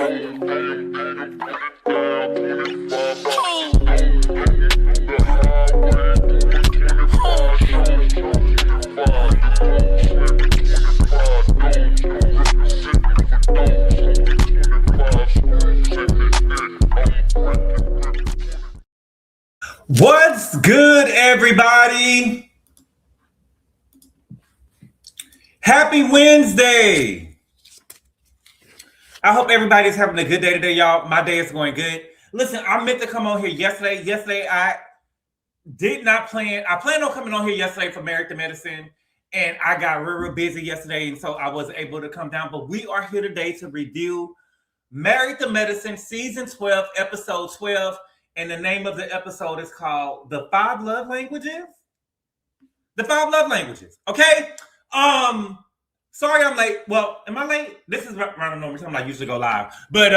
What's good, everybody? Happy Wednesday. I hope everybody's having a good day today, y'all. My day is going good. Listen, I meant to come on here yesterday. Yesterday, I did not plan. I planned on coming on here yesterday for Married to Medicine, and I got real busy yesterday, and so I wasn't able to come down. But we are here today to review Married to Medicine, Season 12, Episode 12. And the name of the episode is called The 5 Love Languages. The 5 Love Languages. Okay. Sorry I'm late. Well, am I late? This is around the normal time I usually go live. But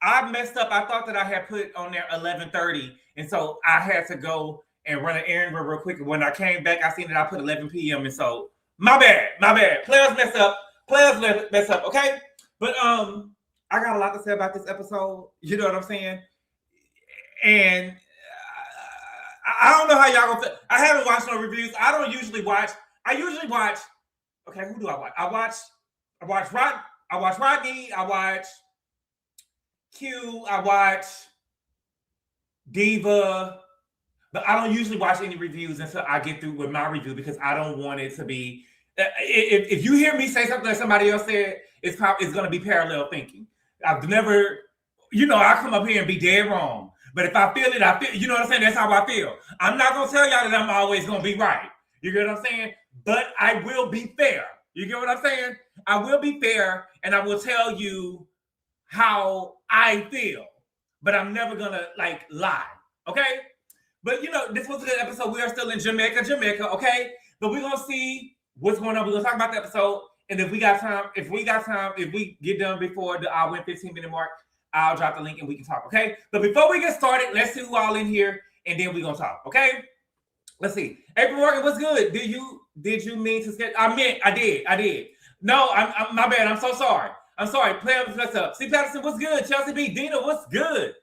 I messed up. I thought that I had put on there 11:30. And so I had to go and run an errand real quick. When I came back, I seen that I put 11 p.m. And so my bad. Players messed up. Okay. But I got a lot to say about this episode. You know what I'm saying? And I don't know how y'all gonna feel. I haven't watched no reviews. I usually watch. Okay, who do I watch? I watch Rodney. I watch Q. I watch Diva. But I don't usually watch any reviews until I get through with my review because I don't want it to be. If you hear me say something that somebody else said, it's going to be parallel thinking. I've never, I come up here and be dead wrong. But if I feel it, you know what I'm saying? That's how I feel. I'm not going to tell y'all that I'm always going to be right. You get what I'm saying? But I will be fair. You get what I'm saying? I will be fair, and I will tell you how I feel. But I'm never going to, lie. Okay? But, this was a good episode. We are still in Jamaica, okay? But we're going to see what's going on. We're going to talk about the episode. And if we get done before the hour and 15-minute mark, I'll drop the link and we can talk, okay? But before we get started, let's see who all in here, and then we're gonna talk, okay? Let's see. April Morgan, what's good? Did you mean to sketch? I did. No, I'm my bad. I'm so sorry. I'm sorry. Play up, what's up? C. Patterson, what's good? Chelsea B. Dina, what's good?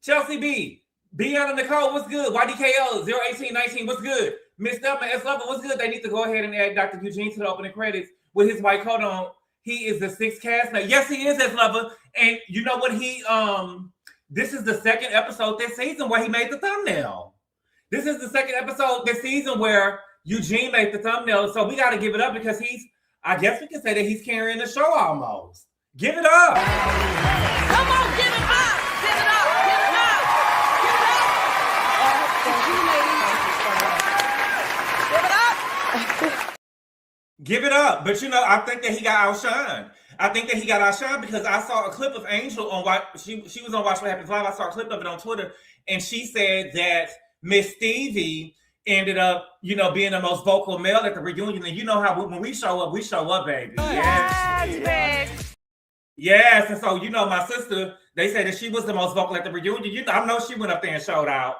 Chelsea B. Bianna Nicole, what's good? YDKL 01819, what's good? Miss Stephen S12, what's good? They need to go ahead and add Dr. Eugene to the opening credits with his white coat on. He is the 6th cast. Now, yes, he is S12. And you know what? This is the second episode this season where he made the thumbnail. This is the second episode this season where Eugene made the thumbnail. So we got to give it up because I guess we can say that he's carrying the show almost. Give it up. Come on, give it up. Give it up. Give it up. Give it up. Give it up. But I think that he got outshined. Because I saw a clip of Angel on she was on Watch What Happens Live. I saw a clip of it on Twitter, and she said that Miss Stevie ended up, being the most vocal male at the reunion. And you know how when we show up, baby. Yes. And so, my sister, they say that she was the most vocal at the reunion. I know she went up there and showed out.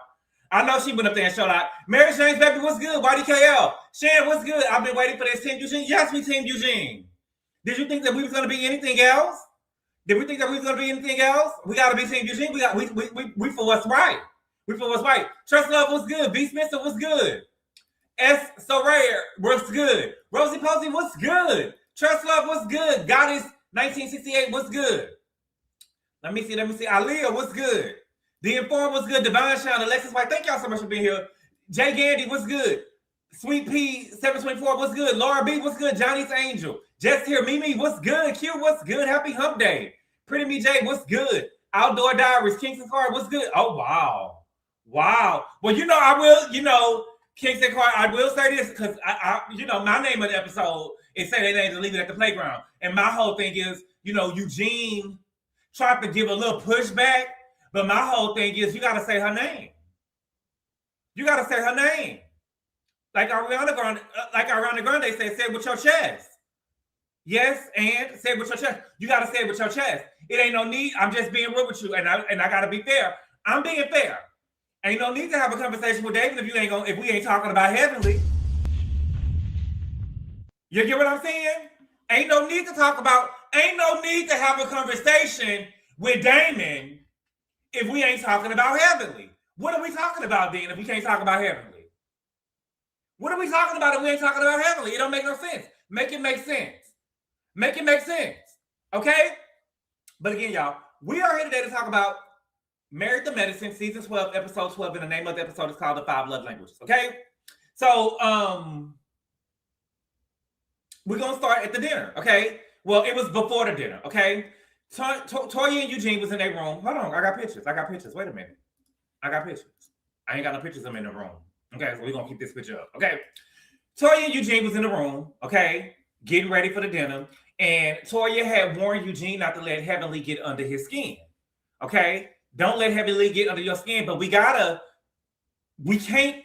Mary Jane's baby, what's good? YDKL. Shan, what's good? I've been waiting for this. Team Eugene. Yes, we Team Eugene. Did you think that we was going to be anything else? We got to be Team Eugene. We for what's right. Trust Love, what's good? V. Spencer, what's good? S. So Rare, what's good? Rosie Posey, what's good? Trust Love, what's good? Goddess 1968, what's good? Let me see. Aaliyah, what's good? The Inform, what's good? Divine Shawn, Alexis White, thank y'all so much for being here. Jay Gandy, what's good? Sweet P 724, what's good? Laura B, what's good? Johnny's Angel. Just here, Mimi, what's good? Q, what's good? Happy Hump Day. Pretty Me J, what's good? Outdoor Diaries, Kingston Card, what's good? Oh, wow. Well, I will, Kingston Card, I will say this because my name of the episode is say they need to leave it at the playground. And my whole thing is, Eugene tried to give a little pushback, but my whole thing is you got to say her name. Like Ariana Grande said, say it with your chest. Yes, and say it with your chest. You got to say it with your chest. It ain't no need. I'm just being real with you, and I got to be fair. I'm being fair. Ain't no need to have a conversation with David if we ain't talking about Heavenly. You get what I'm saying? Ain't no need to talk about ain't no need to have a conversation with Damon if we ain't talking about Heavenly. What are we talking about then if we can't talk about Heavenly? What are we talking about if we ain't talking about Heavenly? It don't make no sense. Make it make sense. Make it make sense. Okay? But again, y'all, we are here today to talk about Married to Medicine, season 12, episode 12, and the name of the episode is called The 5 Love Languages. Okay? So, we're going to start at the dinner. Okay? Well, it was before the dinner. Okay? Toya and Eugene was in their room. Hold on. I got pictures. Wait a minute. I got pictures. I ain't got no pictures of them in the room. Okay? So we're going to keep this picture up. Okay? Toya and Eugene was in the room. Okay? Getting ready for the dinner. And Toya had warned Eugene not to let Heavenly get under his skin. Okay? Don't let Heavenly get under your skin, but we can't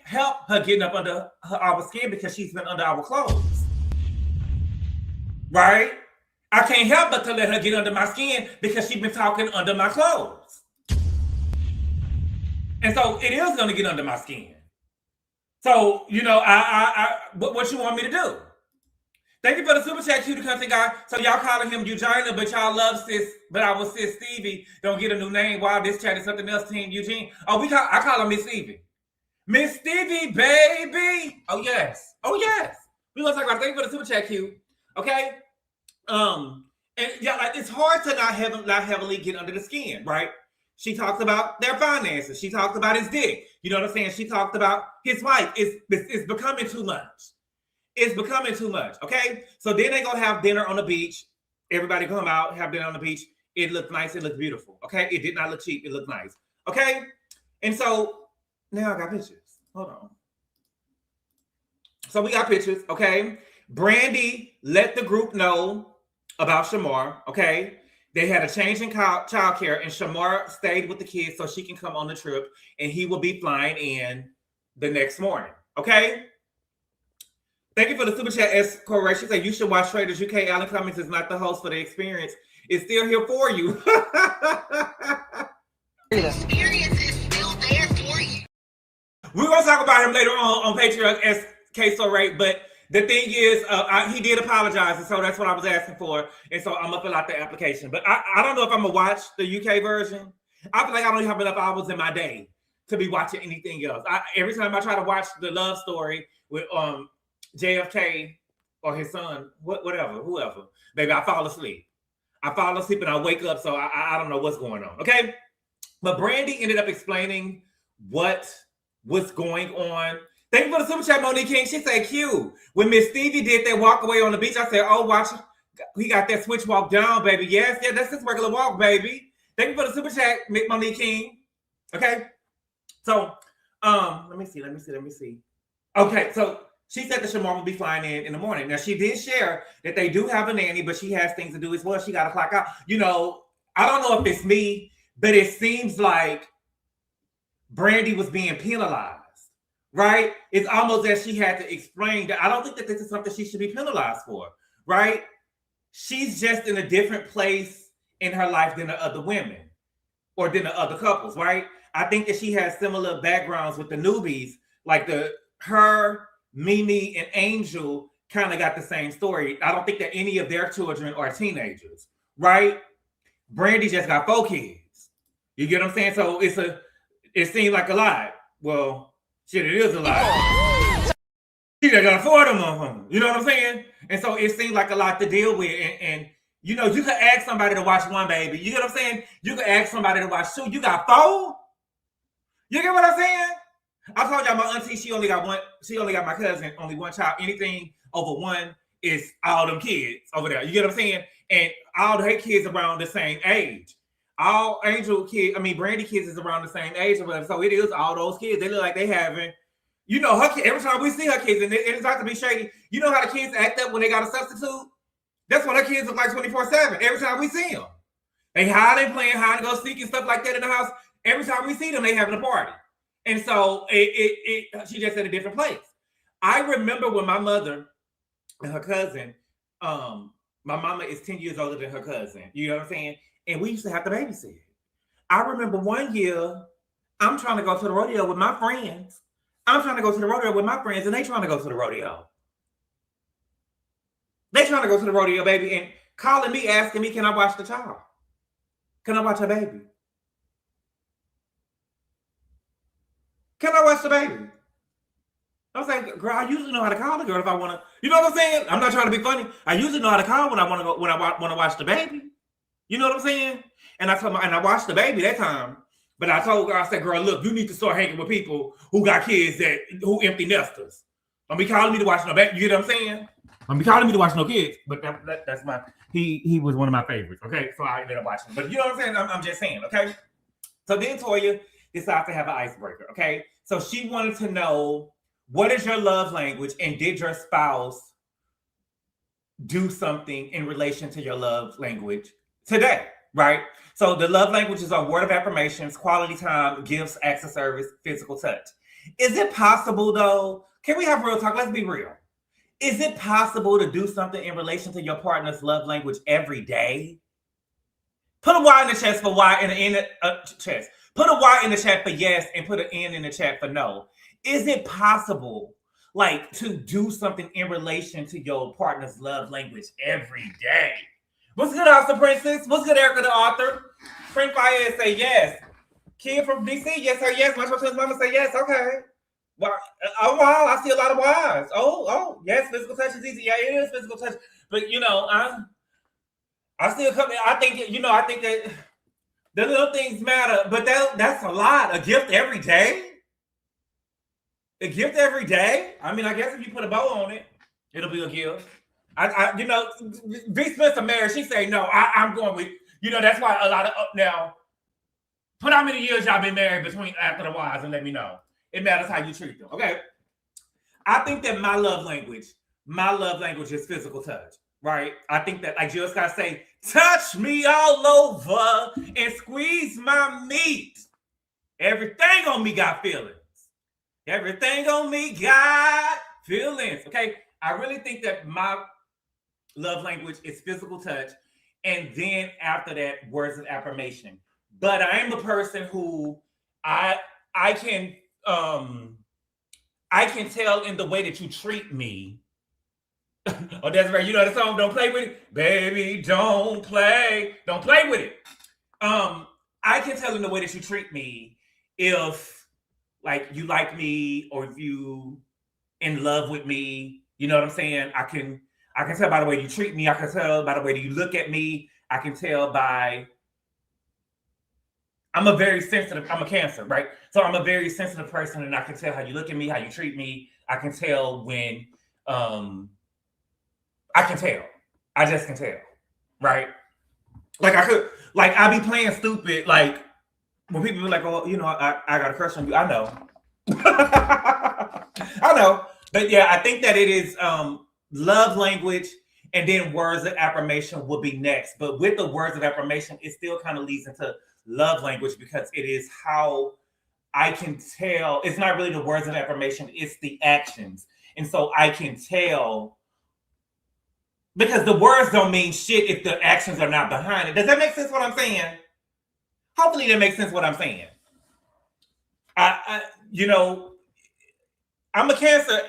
help her getting up under our skin because she's been under our clothes. Right? I can't help but to let her get under my skin because she's been talking under my clothes. And so it is going to get under my skin. So, you know, what you want me to do? Thank you for the super chat, cutie country guy. So y'all calling him Eugenia, but y'all love sis. But I was sis Stevie. Don't get a new name. Wow, this chat is something else. Team Eugene. Oh, I call her Miss Stevie. Miss Stevie, baby. Oh yes. We gonna talk about it. Thank you for the super chat, Q. Okay. And yeah, like it's hard to not heavily get under the skin, right? She talked about their finances. She talked about his dick. You know what I'm saying? She talked about his wife. It's becoming too much. It's becoming too much, okay? So then they go have dinner on the beach. Everybody come out, have dinner on the beach. It looked nice. It looked beautiful, okay? It did not look cheap. It looked nice, okay? And so now I got pictures. Hold on. So we got pictures, okay? Brandy let the group know about Shamar, okay? They had a change in childcare, and Shamar stayed with the kids so she can come on the trip, and he will be flying in the next morning, okay? Thank you for the super chat, S. Correct. She said you should watch Traders UK. Alan Cummings is not the host for the experience. It's still here for you. The experience is still there for you. We're going to talk about him later on Patreon, SK So Right. But the thing is, he did apologize, and so that's what I was asking for. And so I'm going to fill out the application. But I don't know if I'm going to watch the UK version. I feel like I don't have enough hours in my day to be watching anything else. Every time I try to watch the love story with JFK or his son, whoever, baby, I fall asleep. And I wake up, so I don't know what's going on, okay? But Brandy ended up explaining what was going on. Thank you for the super chat, Monique King. She said, Q, when Miss Stevie did that walk away on the beach, I said, oh, watch, he got that switch walk down, baby. Yes, yeah, that's his regular walk, baby. Thank you for the super chat, Monique King. Okay? So, let me see. Okay, so she said that Shamar will be flying in the morning. Now, she did share that they do have a nanny, but she has things to do as well. She got to clock out. You know, I don't know if it's me, but it seems like Brandy was being penalized, right? It's almost as she had to explain that I don't think that this is something she should be penalized for, right? She's just in a different place in her life than the other women or than the other couples, right? I think that she has similar backgrounds with the newbies, like her, Mimi, and Angel kind of got the same story. I don't think that any of their children are teenagers, right? Brandy just got 4 kids. You get what I'm saying? So it seemed like a lot. Well, shit, it is a lot. She done got 4 of them on home. You know what I'm saying? And so it seemed like a lot to deal with. And you know, you could ask somebody to watch 1 baby. You get what I'm saying? You could ask somebody to watch 2. You got 4? You get what I'm saying? I told y'all my auntie, she only got my cousin, only 1 child. Anything over 1 is all them kids over there. You get what I'm saying? And all her kids around the same age. All Brandy kids is around the same age or whatever. So it is all those kids. They look like they having, you know, her kids. Every time we see her kids, and it's not to be shady, you know how the kids act up when they got a substitute? That's what her kids look like 24/7. Every time we see them. They hide and playing, hide and go seek and stuff like that in the house. Every time we see them, they having a party. And so she just at a different place. I remember when my mother and her cousin, my mama is 10 years older than her cousin. You know what I'm saying? And we used to have to babysit. I remember one year, I'm trying to go to the rodeo with my friends. And they trying to go to the rodeo. They trying to go to the rodeo, baby. And calling me, asking me, can I watch the child? Can I watch her baby? Can I watch the baby? I was like, girl, I usually know how to call the girl if I want to. You know what I'm saying? I'm not trying to be funny. I usually know how to call when I want to go, when I want to watch the baby. You know what I'm saying? And I told my, and I watched the baby that time. But I told her, I said, girl, look, you need to start hanging with people who got kids who empty nesters. Don't be calling me to watch no baby. You know what I'm saying? Don't be calling me to watch no kids. But that's my, he was one of my favorites. Okay, so I ended up watching. But you know what I'm saying? I'm just saying. Okay. So then Toya decided to have an icebreaker. Okay. So she wanted to know, what is your love language, and did your spouse do something in relation to your love language today, right? So the love languages are word of affirmations, quality time, gifts, acts of service, physical touch. Is it possible though? Can we have real talk? Let's be real. Is it possible to do something in relation to your partner's love language every day? Put a Y in the chest for Y and an N in the chest. Put a Y in the chat for yes and put an N in the chat for no. Is it possible, like, to do something in relation to your partner's love language every day? What's good, Austin Princess? What's good, Erica the author? Frank Fayez say yes. Kid from DC, yes, sir, yes. My children's mama say yes. Okay. Wow. Oh, wow. I see a lot of whys. Oh, yes. Physical touch is easy. Yeah, it is physical touch. But, you know, I still come. I think, you know, I think that the little things matter. But that's a lot. A gift every day? A gift every day? I mean, I guess if you put a bow on it, it'll be a gift. You know, V. Spencer married. She say no. I'm going with. You know, that's why a lot of now. Put how many years y'all been married between after the wives and let me know. It matters how you treat them. Okay. I think that my love language is physical touch. Right. I think that, like Jill Scott say, touch me all over and squeeze my meat. Everything on me got feelings. Everything on me got feelings. Okay. I really think that my love language is physical touch. And then after that, words of affirmation. But I am a person who I can tell in the way that you treat me. Oh, that's right. You know the song, Don't Play With It? Baby, don't play with it. I can tell in the way that you treat me if, like, you like me or if you in love with me. You know what I'm saying? I can tell by the way you treat me. I can tell by the way that you look at me. I can tell by, I'm a Cancer, right? So I'm a very sensitive person, and I can tell how you look at me, how you treat me. I can tell when, I can tell. I just can tell, right? Like I be playing stupid, like, when people be like, oh, you know, I got a crush on you. I know. I know. But yeah, I think that it is love language, and then words of affirmation will be next. But with the words of affirmation, it still kind of leads into love language because it is how I can tell. It's not really the words of affirmation, it's the actions. And so I can tell, because the words don't mean shit if the actions are not behind it. Does that make sense what I'm saying? Hopefully that makes sense what I'm saying. You know, I'm a Cancer,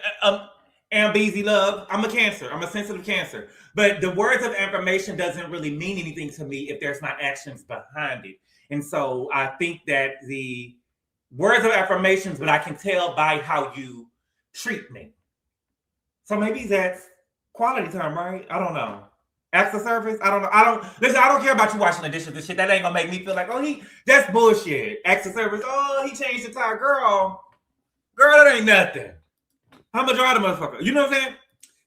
Ambeezy love. I'm a Cancer. I'm a sensitive Cancer. But the words of affirmation doesn't really mean anything to me if there's not actions behind it. And so I think that the words of affirmations, but I can tell by how you treat me. So maybe that's quality time, right? I don't know. Acts of service? I don't know. Listen, I don't care about you washing the dishes and shit. That ain't gonna make me feel like, oh, that's bullshit. Acts of service, oh, he changed the tire. Girl, that ain't nothing. How much are the motherfucker? You know what I'm saying?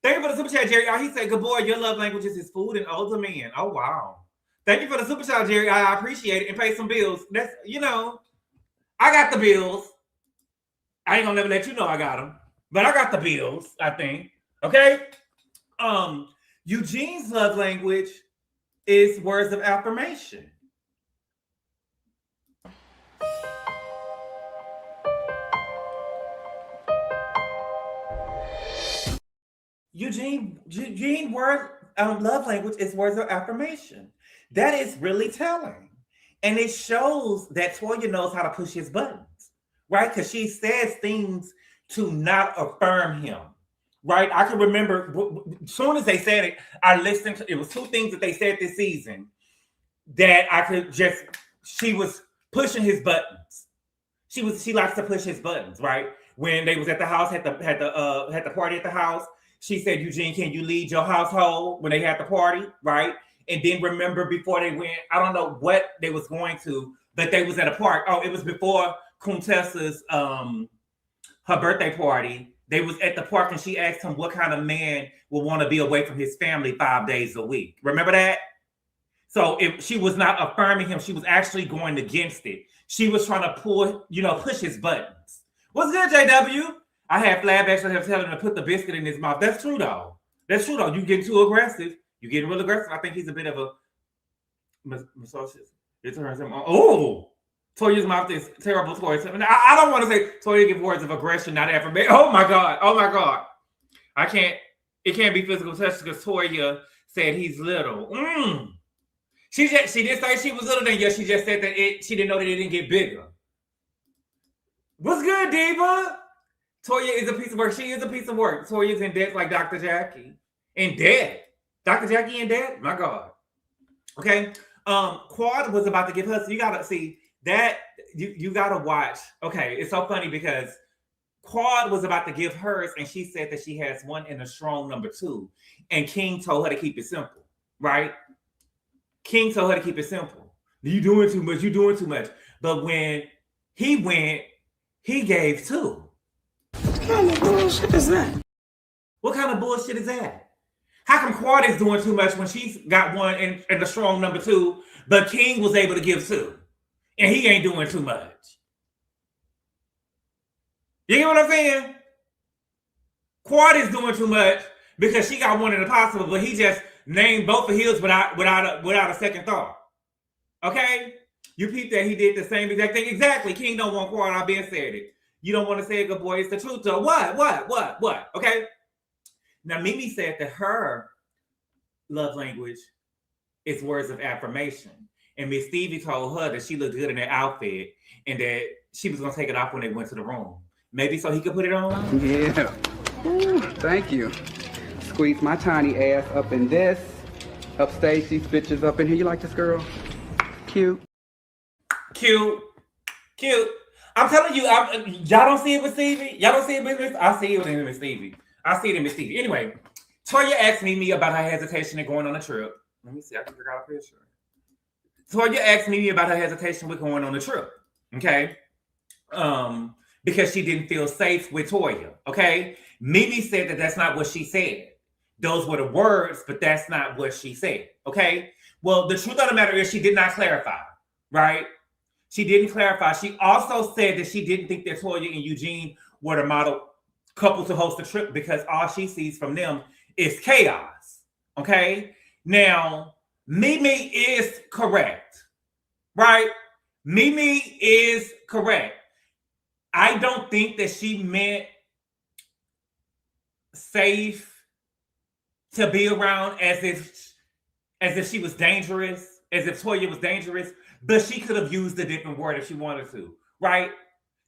Thank you for the super chat, Jerry. He said, good boy, your love languages is food and older men. Oh, wow. Thank you for the super chat, Jerry. I appreciate it, and pay some bills. That's, you know, I got the bills. I ain't gonna never let you know I got them, but I got the bills, I think. Okay? Eugene's love language is words of affirmation. Eugene love language is words of affirmation. That is really telling. And it shows that Toya knows how to push his buttons, right? Because she says things to not affirm him, right? I can remember as soon as they said it, I listened to it. Was two things that they said this season that I could just. She was pushing his buttons. She likes to push his buttons, right? When they was at the house, had the party at the house. She said, Eugene, can you lead your household when they had the party, right? And then remember before they went, I don't know what they was going to, but they was at a park. Oh, it was before Contessa's her birthday party. They was at the park and she asked him what kind of man would want to be away from his family 5 days a week. Remember that? So if she was not affirming him, she was actually going against it. She was trying to push his buttons. What's good, JW? I had flashbacks of him telling him to put the biscuit in his mouth. That's true, though. That's true, though. You getting too aggressive. You getting real aggressive. I think he's a bit of a misogynist. It turns him on. Oh, Toya's mouth is terrible towards him. I don't want to say Toya give words of aggression, not affirmation. Oh my God. Oh my God. I can't. It can't be physical touch because Toya said he's little. She didn't say she was little then. Yes, she just said that she didn't know that it didn't get bigger. What's good, Diva? Toya is a piece of work. She is a piece of work. Toya's in debt like Dr. Jackie. In debt. Dr. Jackie in debt? My God. Okay. Quad was about to give her. So you gotta see that you gotta watch. Okay, it's so funny because Quad was about to give hers, and she said that she has one and a strong number 2. And King told her to keep it simple, right? King told her to keep it simple. You doing too much. You doing too much. But when he went, he gave 2. What kind of bullshit is that? What kind of bullshit is that? How come Quad is doing too much when she's got one and a strong number 2, but King was able to give 2, and he ain't doing too much? You get what I'm saying? Quad is doing too much because she got one in the possible, but he just named both of his without a second thought. Okay? You peep that he did the same exact thing. Exactly. King don't want Quad. I've been said it. You don't want to say it, good boy. It's the truth. So what? Okay? Now, Mimi said that her love language is words of affirmation. And Miss Stevie told her that she looked good in that outfit and that she was going to take it off when they went to the room. Maybe so he could put it on? Yeah. Ooh, thank you. Squeeze my tiny ass up in this. Upstage these bitches up in here. You like this girl? Cute. I'm telling you, y'all don't see it with Stevie? Y'all don't see it with Miss? I see it with Miss Stevie. I see it in Miss Stevie. Anyway, Toya asked me about her hesitation in going on a trip. Let me see. I can figure out a picture. Toya asked me about her hesitation with going on a trip. Okay? Because she didn't feel safe with Toya. Okay? Mimi said that that's not what she said. Those were the words, but that's not what she said. Okay? Well, the truth of the matter is she did not clarify. Right? She didn't clarify. She also said that she didn't think that Toya and Eugene were the model couple to host a trip because all she sees from them is chaos. Okay? Now, Mimi is correct. Right? Mimi is correct. I don't think that she meant safe to be around as if she was dangerous, as if Toya was dangerous, but she could have used a different word if she wanted to, right?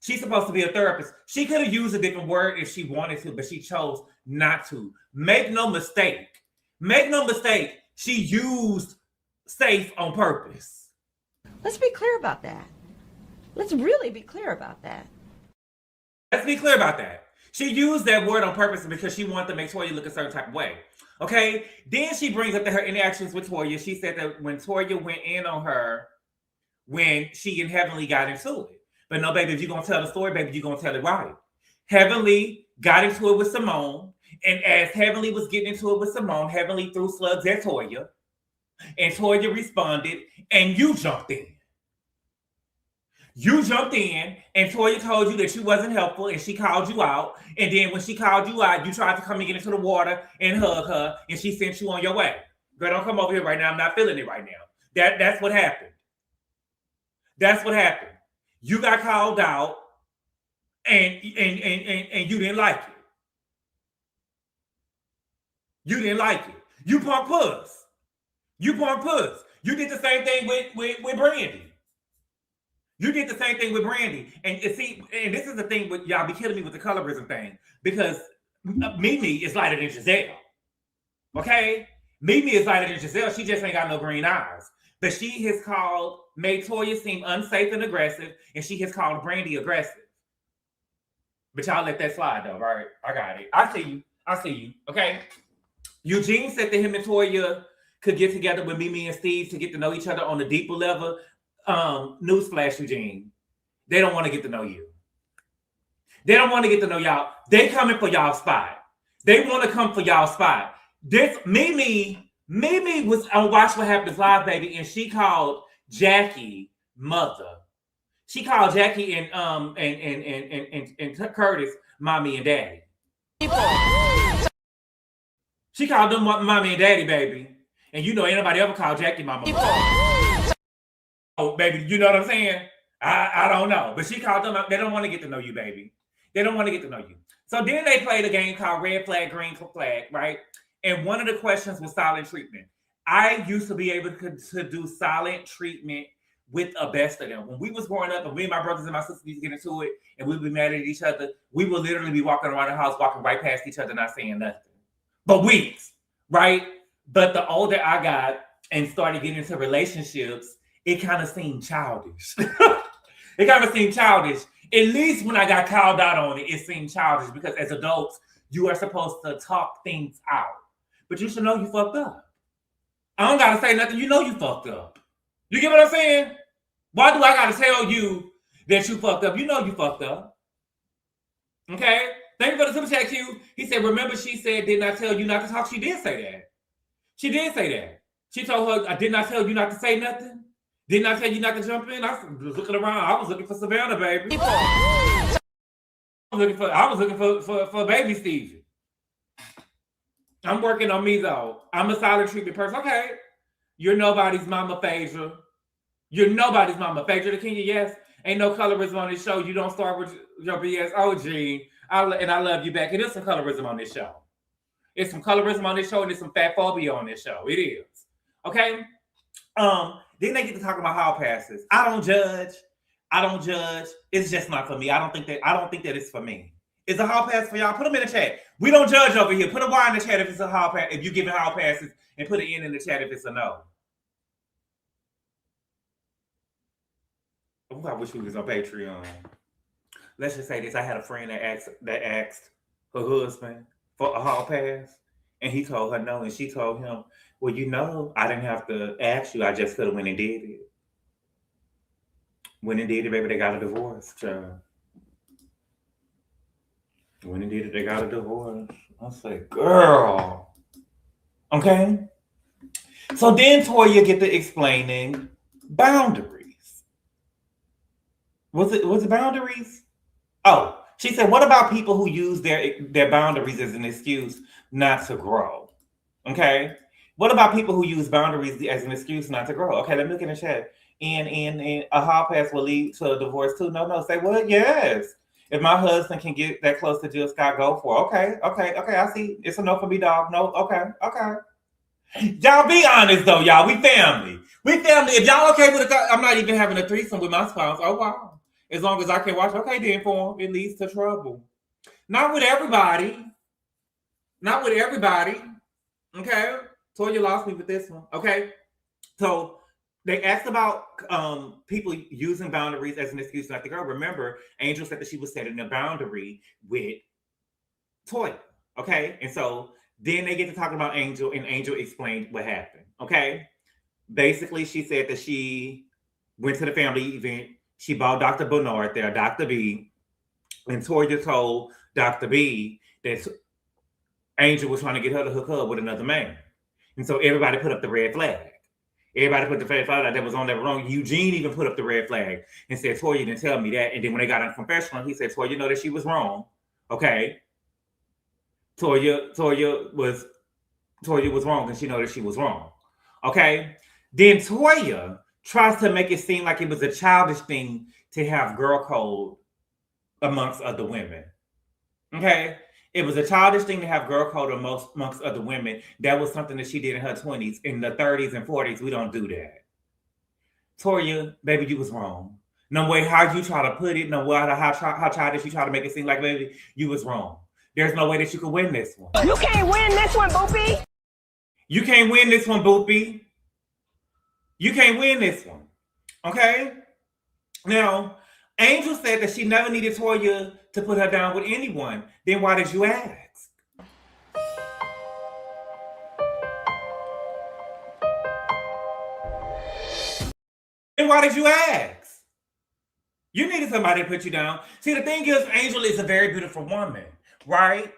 She's supposed to be a therapist. She could have used a different word if she wanted to, but she chose not to. Make no mistake. She used safe on purpose. Let's be clear about that. Let's really be clear about that. Let's be clear about that. She used that word on purpose because she wanted to make Toya look a certain type of way. Okay? Then she brings up her interactions with Toya. She said that when Toya went in on her, when she and Heavenly got into it. But no, baby, if you're going to tell the story, baby, you're going to tell it right. Heavenly got into it with Simone. And as Heavenly was getting into it with Simone, Heavenly threw slugs at Toya. And Toya responded, and you jumped in. You jumped in, and Toya told you that you wasn't helpful, and she called you out. And then when she called you out, you tried to come and get into the water and hug her, and she sent you on your way. Girl, don't come over here right now. I'm not feeling it right now. That's what happened. That's what happened. You got called out, and you didn't like it. You didn't like it. You punk puss. You punk puss. You did the same thing with Brandy. You did the same thing with Brandy. And see, and this is the thing with y'all be killing me with the colorism thing. Because Mimi is lighter than Giselle. Okay? Mimi is lighter than Giselle. She just ain't got no green eyes. But she has made Toya seem unsafe and aggressive, and she has called Brandy aggressive. But y'all let that slide though, right? I got it. I see you. Okay? Eugene said that him and Toya could get together with Mimi and Steve to get to know each other on a deeper level. Newsflash, Eugene. They don't want to get to know you. They don't want to get to know y'all. They coming for y'all spot. They want to come for y'all spot. This Mimi was on Watch What Happens Live, baby, and she called Jackie mother. She called Jackie and Curtis mommy and daddy. She called them mommy and daddy, baby. And you know, ain't nobody ever called Jackie mama. Oh, baby, you know what I'm saying? I don't know. But she called them, they don't want to get to know you, baby. They don't want to get to know you. So then they played a game called Red Flag, Green Flag, right? And one of the questions was silent treatment. I used to be able to do silent treatment with a best of them. When we was growing up, and me and my brothers and my sisters used to get into it, and we'd be mad at each other, we would literally be walking around the house, walking right past each other, not saying nothing. But weeks, right? But the older I got and started getting into relationships, it kind of seemed childish. It kind of seemed childish. At least when I got called out on it, it seemed childish because as adults, you are supposed to talk things out. But you should know you fucked up. I don't got to say nothing. You know you fucked up. You get what I'm saying? Why do I got to tell you that you fucked up? You know you fucked up. Okay? Thank you for the super chat, Q. He said, remember she said, did not tell you not to talk? She did say that. She did say that. She told her, I did not tell you not to say nothing. Didn't I tell you not to jump in? I was looking around. I was looking for Savannah, baby. I was looking for baby Stevie. I'm working on me though. I'm a silent treatment person. Okay. You're nobody's mama, Phaedra. You're nobody's mama. Phaedra the King, yes. Ain't no colorism on this show. You don't start with your BS. Oh, gee. I love you back. And there's some colorism on this show. It's some colorism on this show and there's some fat phobia on this show. It is. Okay? Then they get to talk about hall passes. I don't judge. It's just not for me. I don't think that it's for me. Is a hall pass for y'all? Put them in the chat. We don't judge over here. Put a Y in the chat if it's a hall pass, if you're giving hall passes, and put an N in the chat if it's a no. Oh, I wish we was on Patreon. Let's just say this. I had a friend that asked her husband for a hall pass, and he told her no, and she told him, well, you know, I didn't have to ask you. I just could have went and did it. Went and did it, baby. They got a divorce, child. Went and did it. They got a divorce. I said, girl. Okay. So then Toya get to explaining boundaries. Was it boundaries? Oh, she said, what about people who use their boundaries as an excuse not to grow? Okay. What about people who use boundaries as an excuse not to grow? Okay, let me look in the chat. And a hall pass will lead to a divorce too. No. Say what? Yes. If my husband can get that close to Jill Scott, go for it. Okay. I see. It's a no for me, dog. No. Okay. Y'all be honest though, y'all. We family. If y'all okay with it, I'm not even having a threesome with my spouse. Oh wow. As long as I can watch. Okay, then for him, it leads to trouble. Not with everybody. Okay. Toya lost me with this one. Okay. So they asked about people using boundaries as an excuse not to grow. Remember, Angel said that she was setting a boundary with Toya. Okay. And so then they get to talking about Angel, and Angel explained what happened. Okay. Basically, she said that she went to the family event. She bought Dr. Bernard there, Dr. B. And Toya told Dr. B that Angel was trying to get her to hook up with another man. And so everybody put up the red flag. Everybody put the red flag that was on that wrong. Eugene even put up the red flag and said, Toya didn't tell me that. And then when they got on confessional, he said, Toya, you know that she was wrong. Okay. Toya was wrong, and she know that she was wrong. Okay. Then Toya tries to make it seem like it was a childish thing to have girl code amongst other women. Okay. It was a childish thing to have girl code amongst other women. That was something that she did in her 20s. In the 30s and 40s, we don't do that. Toya, baby, you was wrong. No way how you try to put it, no way how childish you try to make it seem like, baby, you was wrong. there's no way that you can win this one. You can't win this one, Boopy. You can't win this one, Boopy. You can't win this one. Okay? Now, Angel said that she never needed Toya to put her down with anyone. Then why did you ask? Then why did you ask? You needed somebody to put you down. See, the thing is, Angel is a very beautiful woman, right?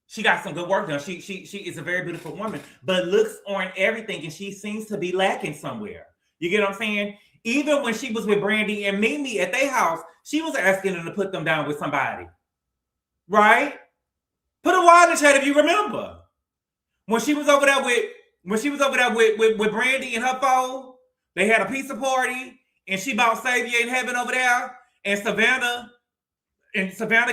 She got some good work done. She is a very beautiful woman, but looks aren't everything, and she seems to be lacking somewhere. You get what I'm saying? Even when she was with Brandy and Mimi at their house, she was asking them to put them down with somebody, right? Put a wide in the chat if you remember. When she was over there with Brandy and her foe, they had a pizza party, and she bought Stevie in heaven over there, and Savannah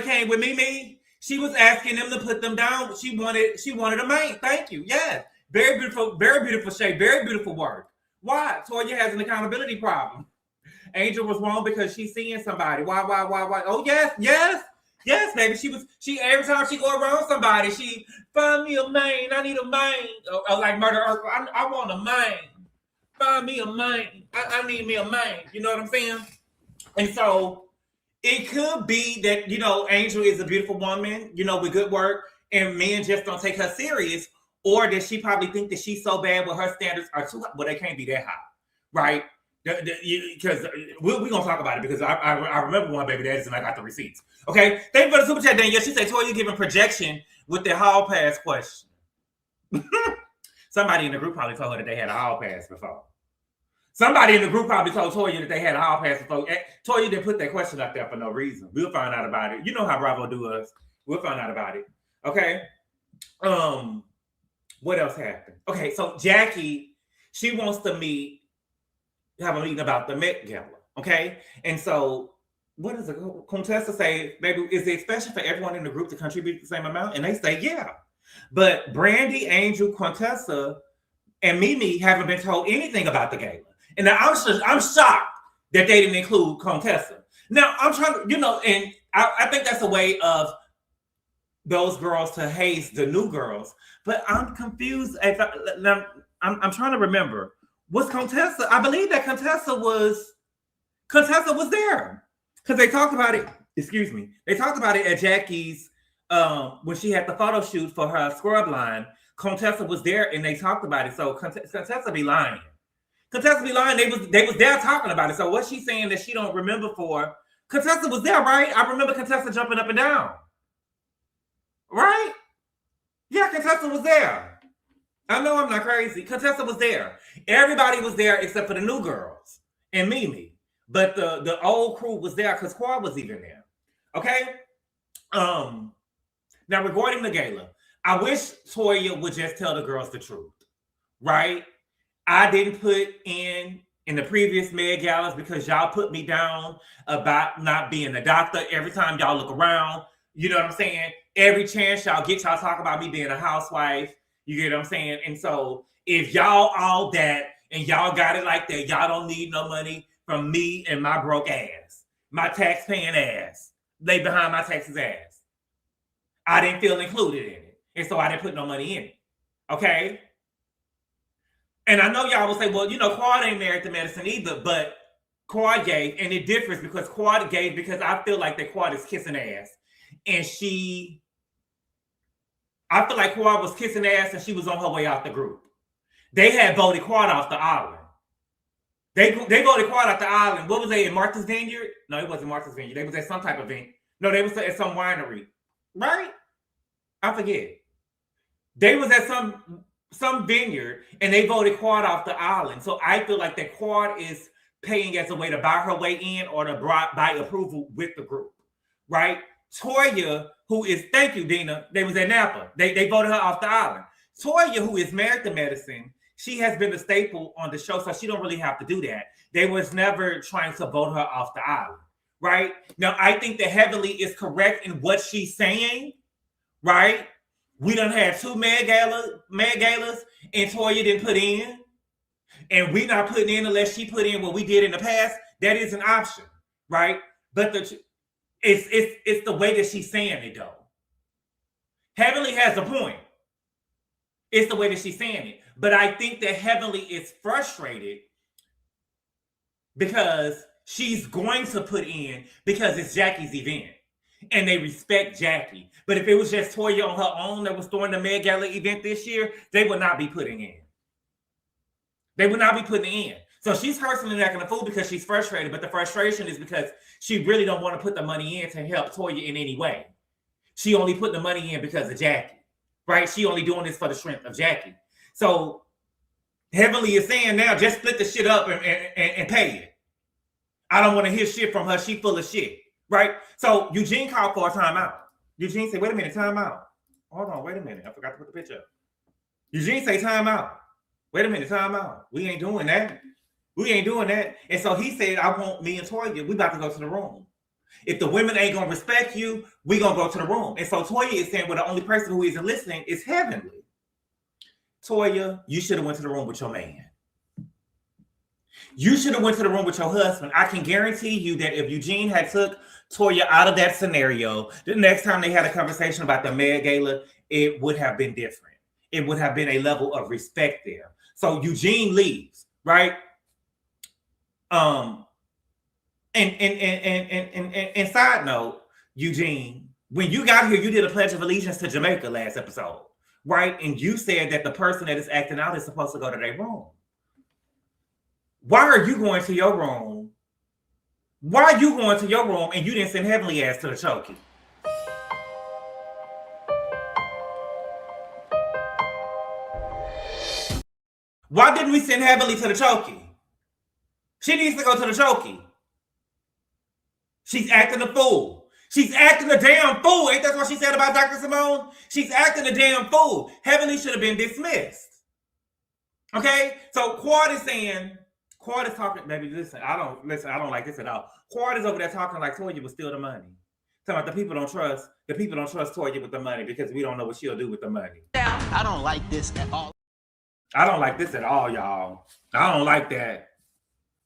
came with Mimi. She was asking them to put them down. She wanted a man. Thank you. Yes. Very beautiful shape, very beautiful work. Why? Toya has an accountability problem. Angel was wrong because she's seeing somebody. Why? Oh, yes, baby. She every time she go around somebody, she find me a man. I need a man. Or like Murder Earth. I want a man. Find me a man. I need me a man. You know what I'm saying? And so it could be that, Angel is a beautiful woman, with good work, and men just don't take her serious, or that she probably think that she's so bad with her standards are too high. Well, they can't be that high, right? Because we're going to talk about it, because I remember one baby daddies and I got the receipts. Okay? Thank you for the super chat, Danielle. She said, Toya giving projection with the hall pass question. Somebody in the group probably told her that they had a hall pass before. Somebody in the group probably told Toya that they had a hall pass before. Toya didn't put that question up there for no reason. We'll find out about it. You know how Bravo do us. We'll find out about it. Okay? What else happened? Okay, so Jackie, she wants to have a meeting about the Met Gala. Okay? And so, what does the Contessa say? Baby, is it special for everyone in the group to contribute the same amount? And they say, yeah. But Brandy, Angel, Contessa, and Mimi haven't been told anything about the gala. And now I'm shocked that they didn't include Contessa. Now, I'm trying to, and I think that's a way of those girls to haze the new girls. But I'm confused. I'm trying to remember. Was Contessa? I believe that Contessa was there. Because they talked about it. Excuse me. They talked about it at Jackie's when she had the photo shoot for her scrub line. Contessa was there and they talked about it. So Contessa be lying. Contessa be lying. They was there talking about it. So what she's saying that she don't remember for, Contessa was there, right? I remember Contessa jumping up and down. Right? Yeah, Contessa was there. I know I'm not crazy. Contessa was there. Everybody was there except for the new girls and Mimi. But the old crew was there because Quad was even there. Okay? Now regarding the gala, I wish Toya would just tell the girls the truth. Right? I didn't put in the previous Med Galas because y'all put me down about not being a doctor. Every time y'all look around, you know what I'm saying? Every chance y'all get, y'all talk about me being a housewife. You get what I'm saying? And so if y'all all that and y'all got it like that, y'all don't need no money from me and my broke ass, my tax-paying ass, lay behind my taxes ass. I didn't feel included in it. And so I didn't put no money in it. Okay? And I know y'all will say, well, Quad ain't married to medicine either, but Quad gave, and it differs because Quad gave because I feel like that Quad is kissing ass. And I feel like Quad was kissing ass and she was on her way out the group. They had voted Quad off the island. They voted Quad off the island. What was they, in Martha's Vineyard? No, it wasn't Martha's Vineyard. They was at some type of event. No, they was at some winery. Right? I forget. They was at some vineyard and they voted Quad off the island. So I feel like that Quad is paying as a way to buy her way in or to buy approval with the group. Right? Toya, who is, thank you, Dina, they was at Napa. They voted her off the island. Toya, who is married to medicine, she has been the staple on the show, so she don't really have to do that. They was never trying to vote her off the island, right? Now, I think that Heavenly is correct in what she's saying, right? We done had 2 Med Galas, and Toya didn't put in, and we not putting in unless she put in what we did in the past. That is an option, right? But it's the way that she's saying it, though. Heavenly has a point. It's the way that she's saying it. But I think that Heavenly is frustrated because she's going to put in because it's Jackie's event. And they respect Jackie. But if it was just Toya on her own that was throwing the Med Gala event this year, they would not be putting in. They would not be putting in. So she's cursing and acting a fool because she's frustrated. But the frustration is because she really don't want to put the money in to help Toya in any way. She only put the money in because of Jackie. Right? She only doing this for the strength of Jackie. So Heavenly is saying now, just split the shit up and pay it. I don't want to hear shit from her. She full of shit. Right? So Eugene called for a timeout. Eugene said, wait a minute, timeout. Hold on, wait a minute. I forgot to put the picture up. Eugene say timeout. Wait a minute, timeout. We ain't doing that. We ain't doing that. And so he said, I want me and Toya, we about to go to the room. If the women ain't going to respect you, we going to go to the room. And so Toya is saying, well, the only person who isn't listening is Heavenly. Toya, you should have went to the room with your man. You should have went to the room with your husband. I can guarantee you that if Eugene had took Toya out of that scenario, the next time they had a conversation about the Med Gala, it would have been different. It would have been a level of respect there. So Eugene leaves, right? And side note, Eugene, when you got here, you did a Pledge of Allegiance to Jamaica last episode, right? And you said that the person that is acting out is supposed to go to their room. Why are you going to your room? Why are you going to your room and you didn't send Heavenly ass to the chokey? Why didn't we send Heavenly to the chokey? She needs to go to the chokey. She's acting a fool. She's acting a damn fool. Ain't that what she said about Dr. Simone? She's acting a damn fool. Heavenly should have been dismissed. Okay? So Quad is saying, Quad is talking, baby, listen, I don't like this at all. Quad is over there talking like Toya will steal the money. Talking about the people don't trust Toya with the money because we don't know what she'll do with the money. I don't like this at all. I don't like this at all, y'all. I don't like that.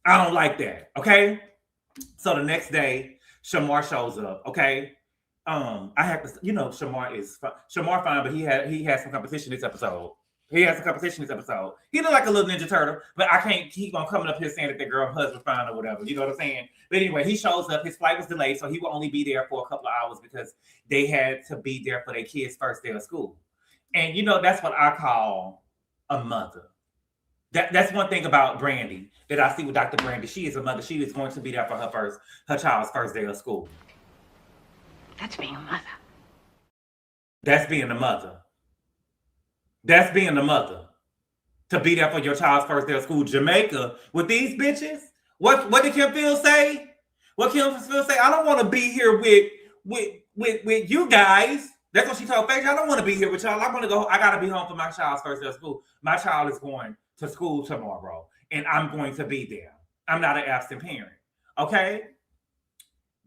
I don't like that. Okay? So the next day, Shamar shows up. Okay? I have to, Shamar fine, but he had some competition this episode. He has some competition this episode. He looked like a little Ninja Turtle, but I can't keep on coming up here saying that the girl husband fine or whatever. You know what I'm saying? But anyway, he shows up. His flight was delayed, so he will only be there for a couple of hours because they had to be there for their kids' first day of school. And that's what I call a mother. That's one thing about Brandy that I see with Dr. Brandy. She is a mother. She is going to be there for her child's first day of school. That's being a mother. That's being a mother. That's being a mother. To be there for your child's first day of school. Jamaica with these bitches. What did Kim Fields say? What Kim Fields say? I don't want to be here with you guys. That's what she told Faith. I don't want to be here with y'all. I want to go. I got to be home for my child's first day of school. My child is going to school tomorrow, and I'm going to be there. I'm not an absent parent. Okay?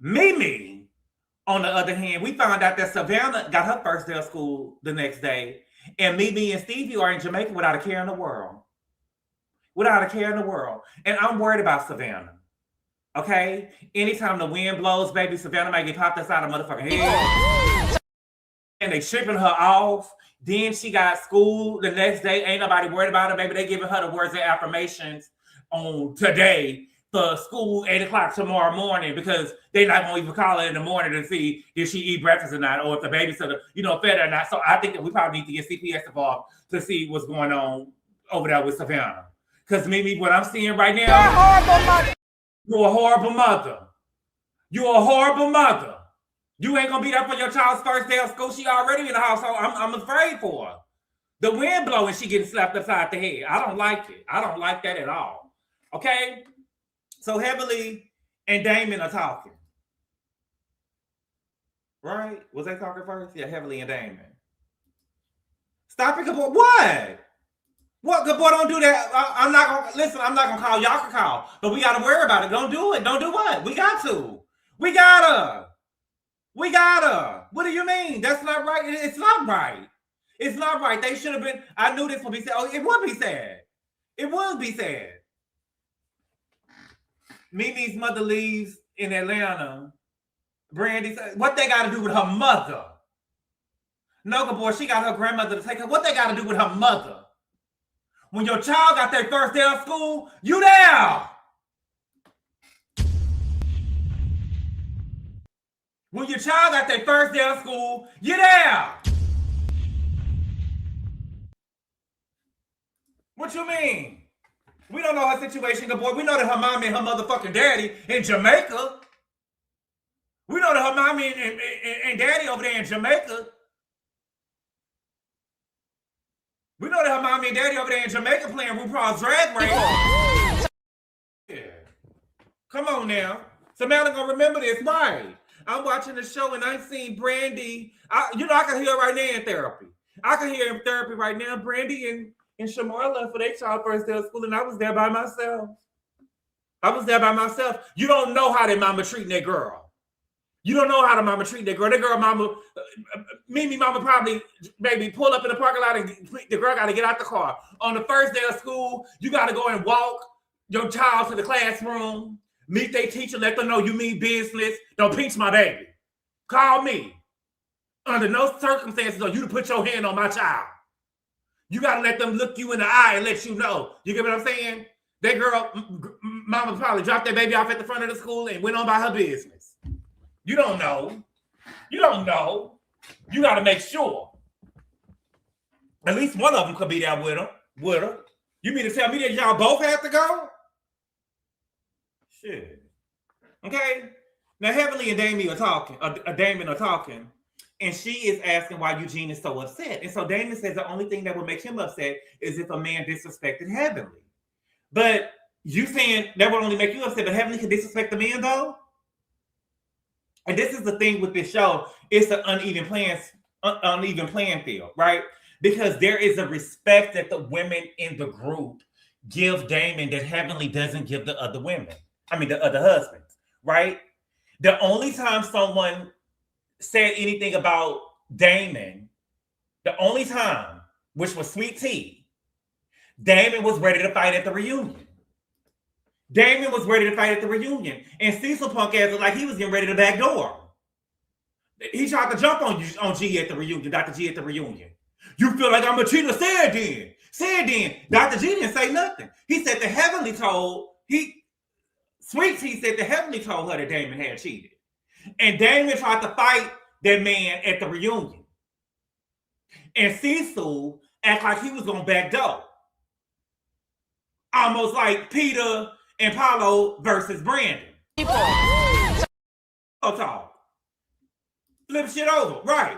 Mimi, on the other hand, we found out that Savannah got her first day of school the next day, and Mimi and Stevie are in Jamaica without a care in the world. Without a care in the world. And I'm worried about Savannah. Okay? Anytime the wind blows, baby, Savannah might get popped outside of motherfucking head. And they shipping her off. Then she got school the next day. Ain't nobody worried about her. Maybe they giving her the words of affirmations on today for school 8 o'clock tomorrow morning because they not gonna even call her in the morning to see if she eat breakfast or not, or if the babysitter, fed her or not. So I think that we probably need to get CPS involved to see what's going on over there with Savannah. Because Mimi, what I'm seeing right now, you're a horrible mother. You're a horrible mother. You ain't gonna be there for your child's first day of school. She already in the house, so I'm afraid for her. The wind blowing, she getting slapped upside the head. I don't like it. I don't like that at all. Okay? So Heavenly and Damon are talking. Right? Was they talking first? Yeah, Heavenly and Damon. Stop it, good boy. What? What, good boy, don't do that. I'm not gonna call. Y'all can call. But we gotta worry about it. Don't do it. Don't do what? We got to. We gotta. What do you mean? That's not right. It's not right. It's not right. They should have been. I knew this would be sad. Oh, it would be sad. It would be sad. Mimi's mother leaves in Atlanta. Brandy said, what they got to do with her mother? No, good boy, she got her grandmother to take her. What they got to do with her mother? When your child got their first day of school, you there. When your child got their first day of school, you there. What you mean? We don't know her situation, good boy. We know that her mommy and her motherfucking daddy in Jamaica. We know that her mommy and daddy over there in Jamaica. We know that her mommy and daddy over there in Jamaica playing RuPaul's Drag Race. Yeah. Come on now. Samantha gonna remember this, right? I'm watching the show and I seen Brandy. I can hear her right now in therapy. I can hear her in therapy right now. Brandy and Shamar left for their child first day of school, and I was there by myself. You don't know how their mama treating that girl. You don't know how the mama treat that girl. That girl mama, Mimi mama probably maybe pull up in the parking lot and the girl got to get out the car. On the first day of school, you got to go and walk your child to the classroom, meet their teacher, let them know you mean business. Don't pinch my baby. Call me. Under no circumstances are you to put your hand on my child. You got to let them look you in the eye and let you know. You get what I'm saying? That girl, mama probably dropped that baby off at the front of the school and went on by her business. You don't know. You got to make sure. At least one of them could be there with her. You mean to tell me that y'all both have to go? Shit. Okay. Now Heavenly and Damon are talking, and she is asking why Eugene is so upset. And so Damon says the only thing that would make him upset is if a man disrespected Heavenly. But you saying that would only make you upset, but Heavenly can disrespect the man though? And this is the thing with this show. It's an uneven playing field, right? Because there is a respect that the women in the group give Damon that Heavenly doesn't give the other women. I mean, the other husbands, right? The only time someone said anything about Damon, the only time, which was Sweet Tea, Damon was ready to fight at the reunion. And Cecil punk ass like he was getting ready to backdoor. He tried to jump on G at the reunion, Dr. G at the reunion. You feel like I'm a cheater? Say it then. Dr. G didn't say nothing. He said the Heavenly Sweet Tea said the Heavenly told her that Damon had cheated. And Damon tried to fight that man at the reunion. And Cecil act like he was going to backdoor. Almost like Peter and Paulo versus Brandy. Talk. Flip shit over. Right.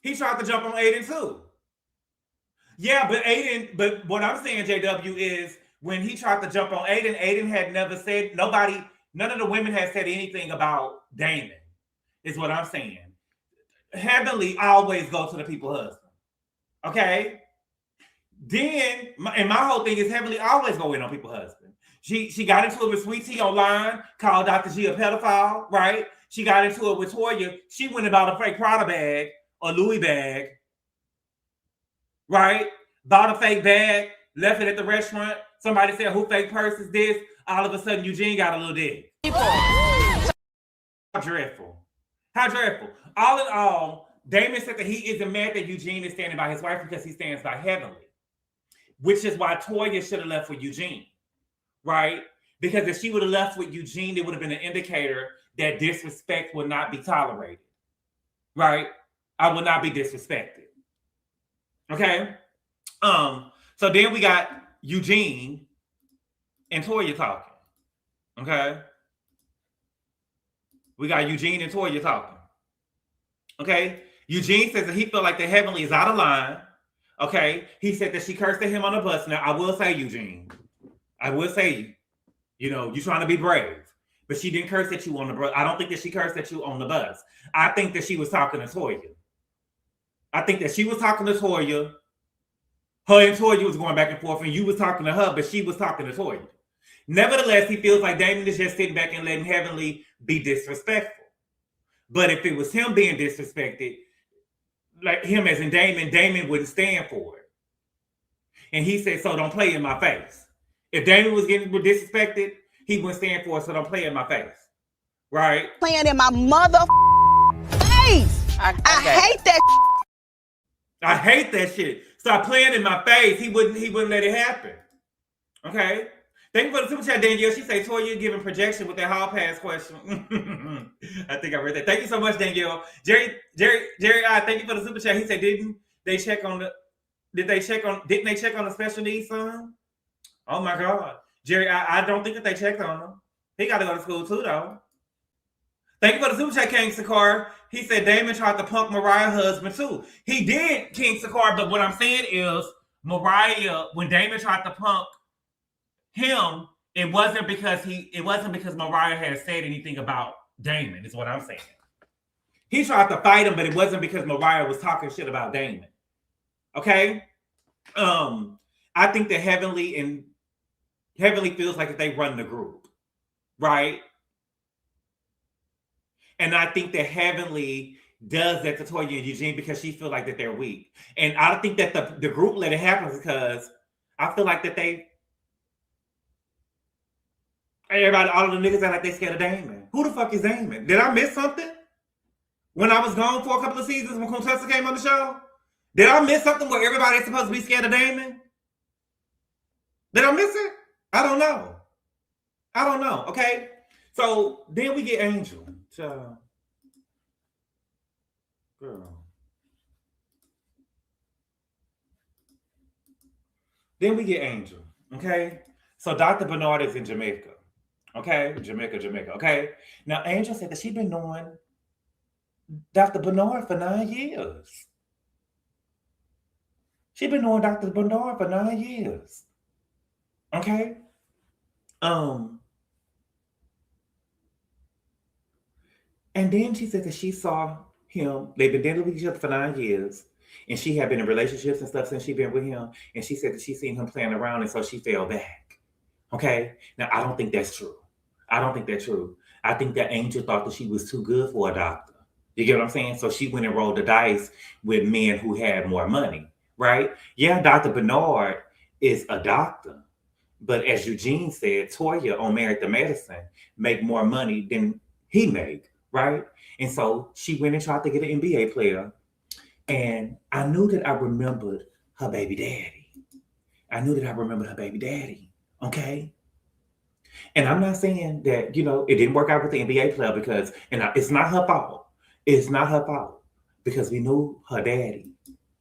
He tried to jump on Aiden too. Yeah, but what I'm saying, JW, is when he tried to jump on Aiden had never said, none of the women had said anything about Damon, is what I'm saying. Heavenly always go to the people's husband. Okay? Then, and my whole thing is Heavenly always go in on people's husband. She got into it with Sweet Tea online, called Dr. G a pedophile, right? She got into it with Toya. She went about a fake Prada bag or Louis bag, right? Bought a fake bag, left it at the restaurant. Somebody said, who fake purse is this? All of a sudden, Eugene got a little dick. How dreadful. All in all, Damon said that he isn't mad that Eugene is standing by his wife because he stands by Heavenly, which is why Toya should have left with Eugene, right? Because if she would have left with Eugene, it would have been an indicator that disrespect would not be tolerated, right? I will not be disrespected. Okay? So then we got Eugene and Toya talking. Okay? We got Eugene and Toya talking. Okay? Eugene says that he felt like the Heavenly is out of line. Okay? He said that she cursed at him on the bus. Now, I will say, Eugene, you're trying to be brave. But she didn't curse at you on the bus. I don't think that she cursed at you on the bus. I think that she was talking to Toya. Her and Toya was going back and forth, and you was talking to her, but she was talking to Toya. Nevertheless, he feels like Damon is just sitting back and letting Heavenly be disrespectful. But if it was him being disrespected, like him as in Damon wouldn't stand for it. And he said, so don't play in my face. If Damon was getting disrespected, he wouldn't stand for it, so don't play in my face. Right? Playing in my mother face. I hate that. I hate that shit. Stop playing in my face. He wouldn't let it happen. Okay. Thank you for the super chat, Danielle. She said Toya giving projection with that hall pass question. I think I read that. Thank you so much, Danielle. Jerry, thank you for the super chat. He said, didn't they check on the special needs son? Oh my God. Jerry, I don't think that they checked on him. He got to go to school too, though. Thank you for the super chat, King Sakar. He said Damon tried to punk Mariah's husband too. He did, King Sakar, but what I'm saying is Mariah, when Damon tried to punk him, it wasn't because Mariah had said anything about Damon, is what I'm saying. He tried to fight him, but it wasn't because Mariah was talking shit about Damon. Okay? I think that Heavenly feels like that they run the group, right? And I think that Heavenly does that to Toya and Eugene because she feels like that they're weak. And I don't think that the group let it happen because I feel like that everybody, all of the niggas act like they scared of Damon. Who the fuck is Damon? Did I miss something? When I was gone for a couple of seasons when Contessa came on the show? Did I miss something where everybody's supposed to be scared of Damon? Did I miss it? I don't know. Okay? So then we get Angel. So, girl. Then we get Angel. Okay? So Dr. Bernard is in Jamaica. Okay? Jamaica. Okay? Now, Angel said that she's been knowing Dr. Bernard for 9 years. She's been knowing Dr. Bernard for 9 years. Okay? And then she said that she saw him. They've been dating with each other for 9 years. And she had been in relationships and stuff since she'd been with him. And she said that she seen him playing around and so she fell back. Okay? Now, I don't think that's true. I think that Angel thought that she was too good for a doctor. You get what I'm saying? So she went and rolled the dice with men who had more money, right? Yeah, Dr. Bernard is a doctor. But as Eugene said, Toya on Married to Medicine make more money than he made, right? And so she went and tried to get an NBA player. And I knew that I remembered her baby daddy. Okay? And I'm not saying that, it didn't work out with the NBA player because, it's not her fault. It's not her fault because we knew her daddy.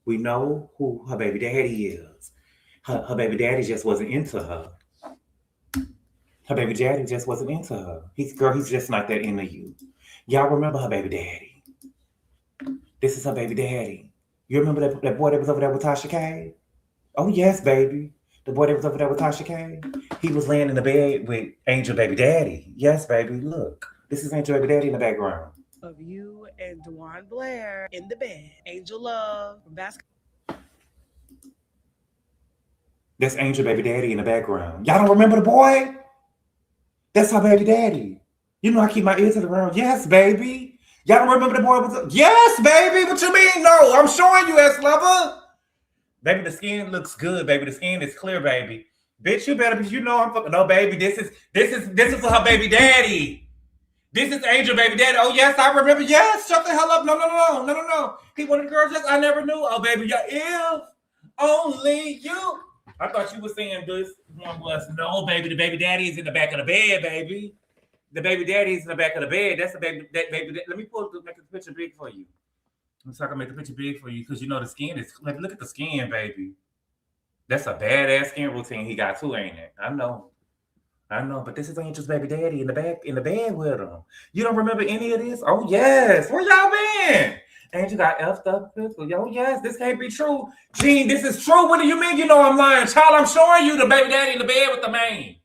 We know who her baby daddy is. Her baby daddy just wasn't into her. He's just not that into you. Y'all remember her baby daddy. This is her baby daddy. You remember that boy that was over there with Tasha K? Oh, yes, baby. The boy that was over there with Tasha K? He was laying in the bed with Angel baby daddy. Yes, baby. Look. This is Angel baby daddy in the background. Of you and Dewan Blair in the bed. Angel Love from basketball. That's Angel baby daddy in the background. Y'all don't remember the boy? That's her baby daddy. You know I keep my ears to the ground. Yes, baby. Y'all don't remember the boy? Yes, baby. What you mean? No, I'm showing you, S12. Baby, the skin looks good, baby. The skin is clear, baby. Bitch, you better be. I'm fucking. No, baby. This is for her baby daddy. This is Angel baby daddy. Oh yes, I remember. Yes, shut the hell up. No. He one of the girls. Yes, I never knew. Oh baby, if only you. I thought you were saying this one was no, baby. The baby daddy is in the back of the bed, baby. The baby daddy is in the back of the bed. That's the baby. Let me make the picture big for you. So I can make the picture big for you because the skin is. Look at the skin, baby. That's a badass skin routine he got too, ain't it? I know, but this is Angel's baby daddy in the bed with him. You don't remember any of this? Oh yes, where y'all been? Angel got effed up. Oh yes, this can't be true. Gene, this is true. What do you mean? I'm lying, child. I'm showing you the baby daddy in the bed with the man.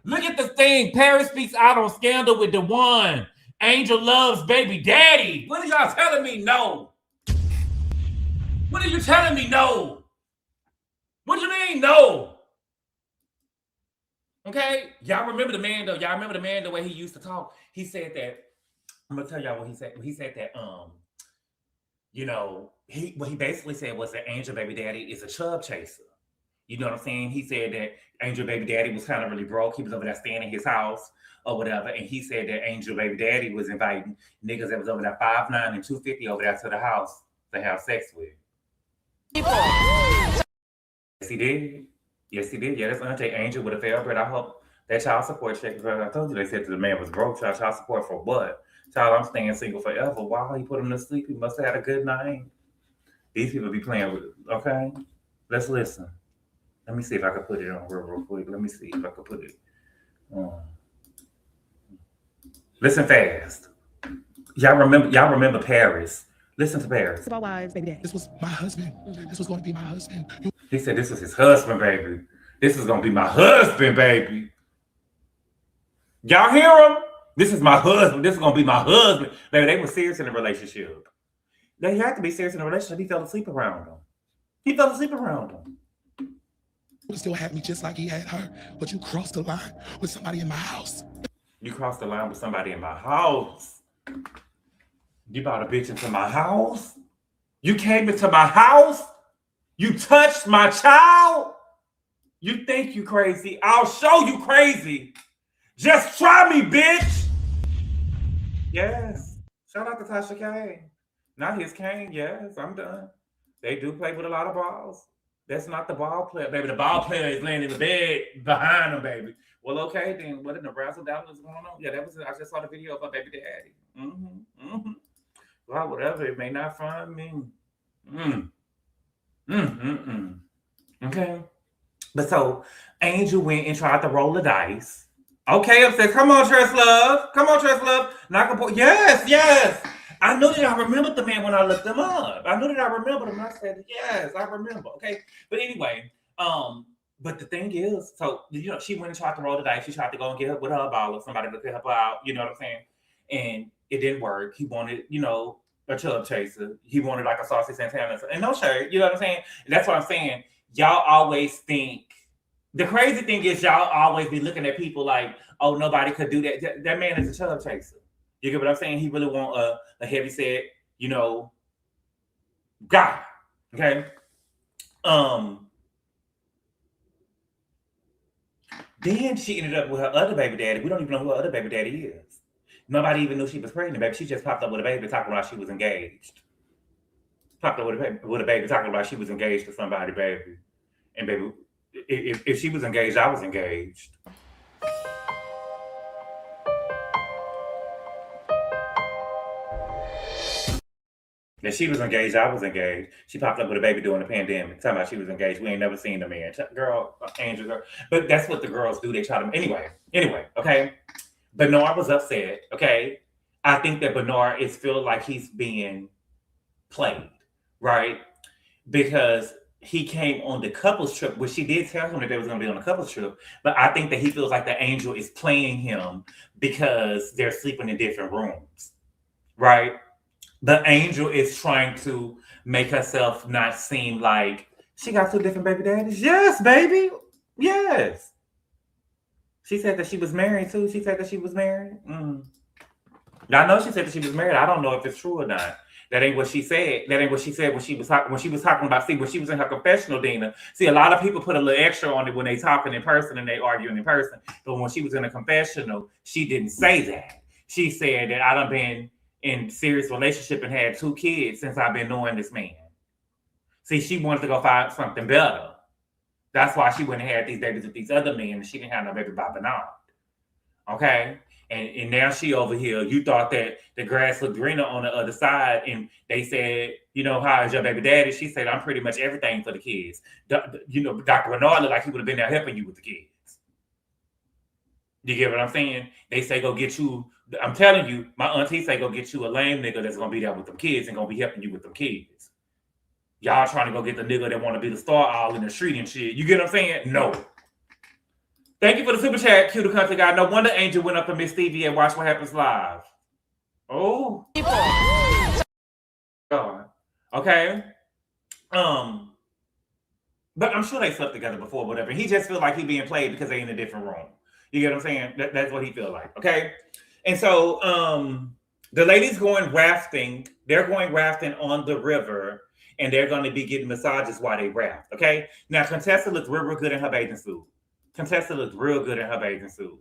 Look at the thing. Paris speaks out on scandal with the one. Angel loves baby daddy. What are y'all telling me? No. What are you telling me? No. What do you mean? No. Okay? Y'all remember the man, though. Y'all remember the man, the way he used to talk. He said that, I'm going to tell y'all what he said. He said that, what he basically said was that Angel baby daddy is a chub chaser. You know what I'm saying? He said that Angel baby daddy was kind of really broke. He was over there staying in his house or whatever. And he said that Angel baby daddy was inviting niggas that was over there 5'9" and 250 over there to the house to have sex with. Yes, he did. Yes, he did. Yeah, that's Auntie Angel with a fair, but I hope that child support check. I told you they said the man was broke. Child support for what? Child, I'm staying single forever. Wow, he put him to sleep. He must have had a good night. These people be playing with it. Okay, let's listen. Let me see if I can put it on real quick. Let me see if I can put it on. Listen fast. Y'all remember Paris. Listen to Paris. About wives, baby daddy. This was my husband. This was going to be my husband. He said this was his husband, baby. This is going to be my husband, baby. Y'all hear him? This is my husband. This is going to be my husband. Baby, they were serious in the relationship. They had to be serious in the relationship. He fell asleep around them. He still had me just like he had her, but you crossed the line with somebody in my house. You crossed the line with somebody in my house. You brought a bitch into my house. You came into my house. You touched my child. You think you crazy. I'll show you crazy. Just try me, bitch. Yes. Shout out to Tasha Kane. Not his Kane. Yes, I'm done. They do play with a lot of balls. That's not the ball player, baby. The ball player is laying in the bed behind him, baby. Well, okay, then what in Nebraska that was going on? Yeah, that was. I just saw the video of my baby daddy. Well, whatever. It may not find me. Okay. But so Angel went and tried to roll the dice. Okay, upset. Come on, Trust Love. Not gonna. Yes. I knew that I remembered the man when I looked him up. I knew that I remembered him. I said, yes, I remember. Okay. But anyway, but the thing is, so, she went and tried to roll the dice. She tried to go and get up with her baller, somebody to help her out. You know what I'm saying? And it didn't work. He wanted, a chub chaser. He wanted like a saucy Santana. And no shirt. You know what I'm saying? And that's what I'm saying. Y'all always think, the crazy thing is y'all always be looking at people like, oh, nobody could do that. That man is a chub chaser. You get what I'm saying? He really want a heavy set, guy. Okay. Then she ended up with her other baby daddy. We don't even know who her other baby daddy is. Nobody even knew she was pregnant, baby. She just popped up with a baby talking about she was engaged. Popped up with a baby talking about she was engaged to somebody, baby. And baby, if she was engaged, I was engaged. If she was engaged, I was engaged. She popped up with a baby during the pandemic, talking about she was engaged. We ain't never seen the man. Girl, Angel, girl. But that's what the girls do. They try to... Anyway, okay? Bernard was upset, okay? I think that Bernard is feel like he's being played, right? Because he came on the couples trip, which she did tell him that they was going to be on a couples trip. But I think that he feels like the Angel is playing him because they're sleeping in different rooms, right? The Angel is trying to make herself not seem like she got 2 different baby daddies. Yes, baby. Yes. She said that she was married too. She said that she was married. I know she said that she was married. I don't know if it's true or not. That ain't what she said. That ain't what she said when she was talking about. See, when she was in her confessional, Dina. See, a lot of people put a little extra on it when they talking in person and they arguing in person. But when she was in a confessional, she didn't say that. She said that I done been in serious relationship and had 2 kids since I've been knowing this man. See, she wanted to go find something better. That's why she went and had these babies with these other men and she didn't have no baby by Bernard. Okay? And now she over here. You thought that the grass looked greener on the other side and they said, how is your baby daddy? She said, I'm pretty much everything for the kids. Dr. Bernard looked like he would have been there helping you with the kids. You get what I'm saying? They say go get you... I'm telling you, my auntie say go get you a lame nigga that's gonna be there with them kids and gonna be helping you with them kids. Y'all trying to go get the nigga that want to be the star all in the street and shit. You get what I'm saying? No. Thank you for the super chat, Cuter Country Guy. No wonder Angel went up to Miss Stevie and watched What Happens Live. Oh. God. Okay. But I'm sure they slept together before, whatever. He just feels like he being played because they in a different room. You get what I'm saying? That's what he feel like. Okay. And so the ladies going rafting. They're going rafting on the river. and they're going to be getting massages while they raft. Okay. Now, Contessa looks real good in her bathing suit. Contessa looks real good in her bathing suit.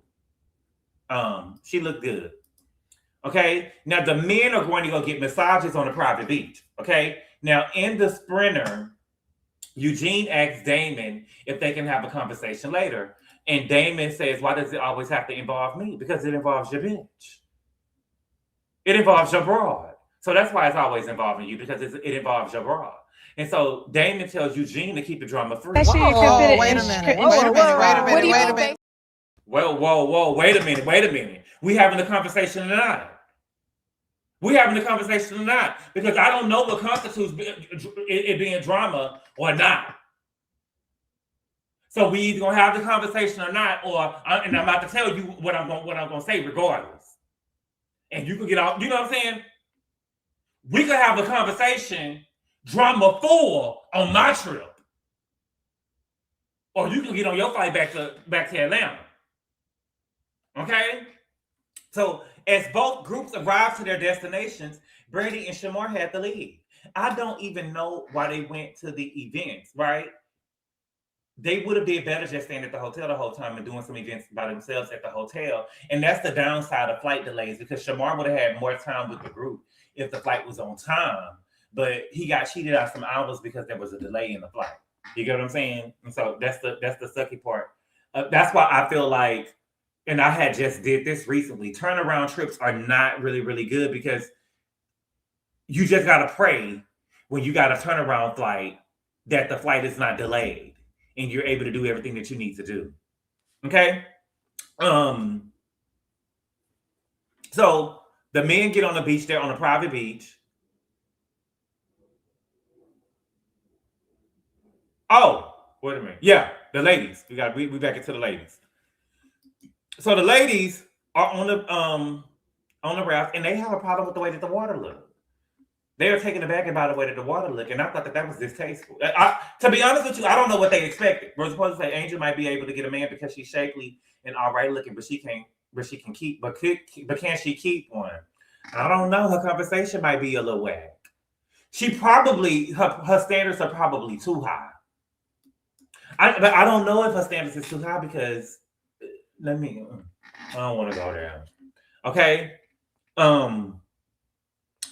She looked good. Okay. Now, the men are going to go get massages on a private beach. Okay. Now, in the sprinter, Eugene asks Damon if they can have a conversation later. And Damon says, why does it always have to involve me? Because it involves your bitch. It involves your broad. So that's why it's always involving you, because it involves your broad. And so Damon tells Eugene to keep the drama free. Wait a minute. Whoa, wait a minute. We having the conversation or not? Because I don't know what constitutes it being drama or not. So we either gonna have the conversation or not, and I'm about to tell you what I'm gonna say regardless. And you can get off. You know what I'm saying? We could have a conversation drama full on my trip, or you can get on your flight back to Atlanta. Okay. So as both groups arrived to their destinations, Brandy and Shamar had to leave. I don't even know why they went to the events, right? They would have did better just staying at the hotel the whole time and doing some events by themselves at the hotel. And that's the downside of flight delays, because Shamar would have had more time with the group if the flight was on time. But he got cheated out some hours because there was a delay in the flight. You get what I'm saying? And so that's the sucky part. That's why I feel like, and I had just did this recently, turnaround trips are not really, really good, because you just got to pray when you got a turnaround flight that the flight is not delayed and you're able to do everything that you need to do. Okay? So the men get on the beach. They're on a private beach. Oh, wait a minute. Yeah, the ladies. We back into the ladies. So the ladies are on the raft, and they have a problem with the way that the water looks. They are taken aback by the way that the water looked, and I thought that was distasteful. To be honest with you, I don't know what they expected. We're supposed to say Angel might be able to get a man because she's shapely and all right looking, but can she keep one? I don't know. Her conversation might be a little whack. She probably her standards are probably too high. But I don't know if her standards is too high, because I don't want to go there. Okay.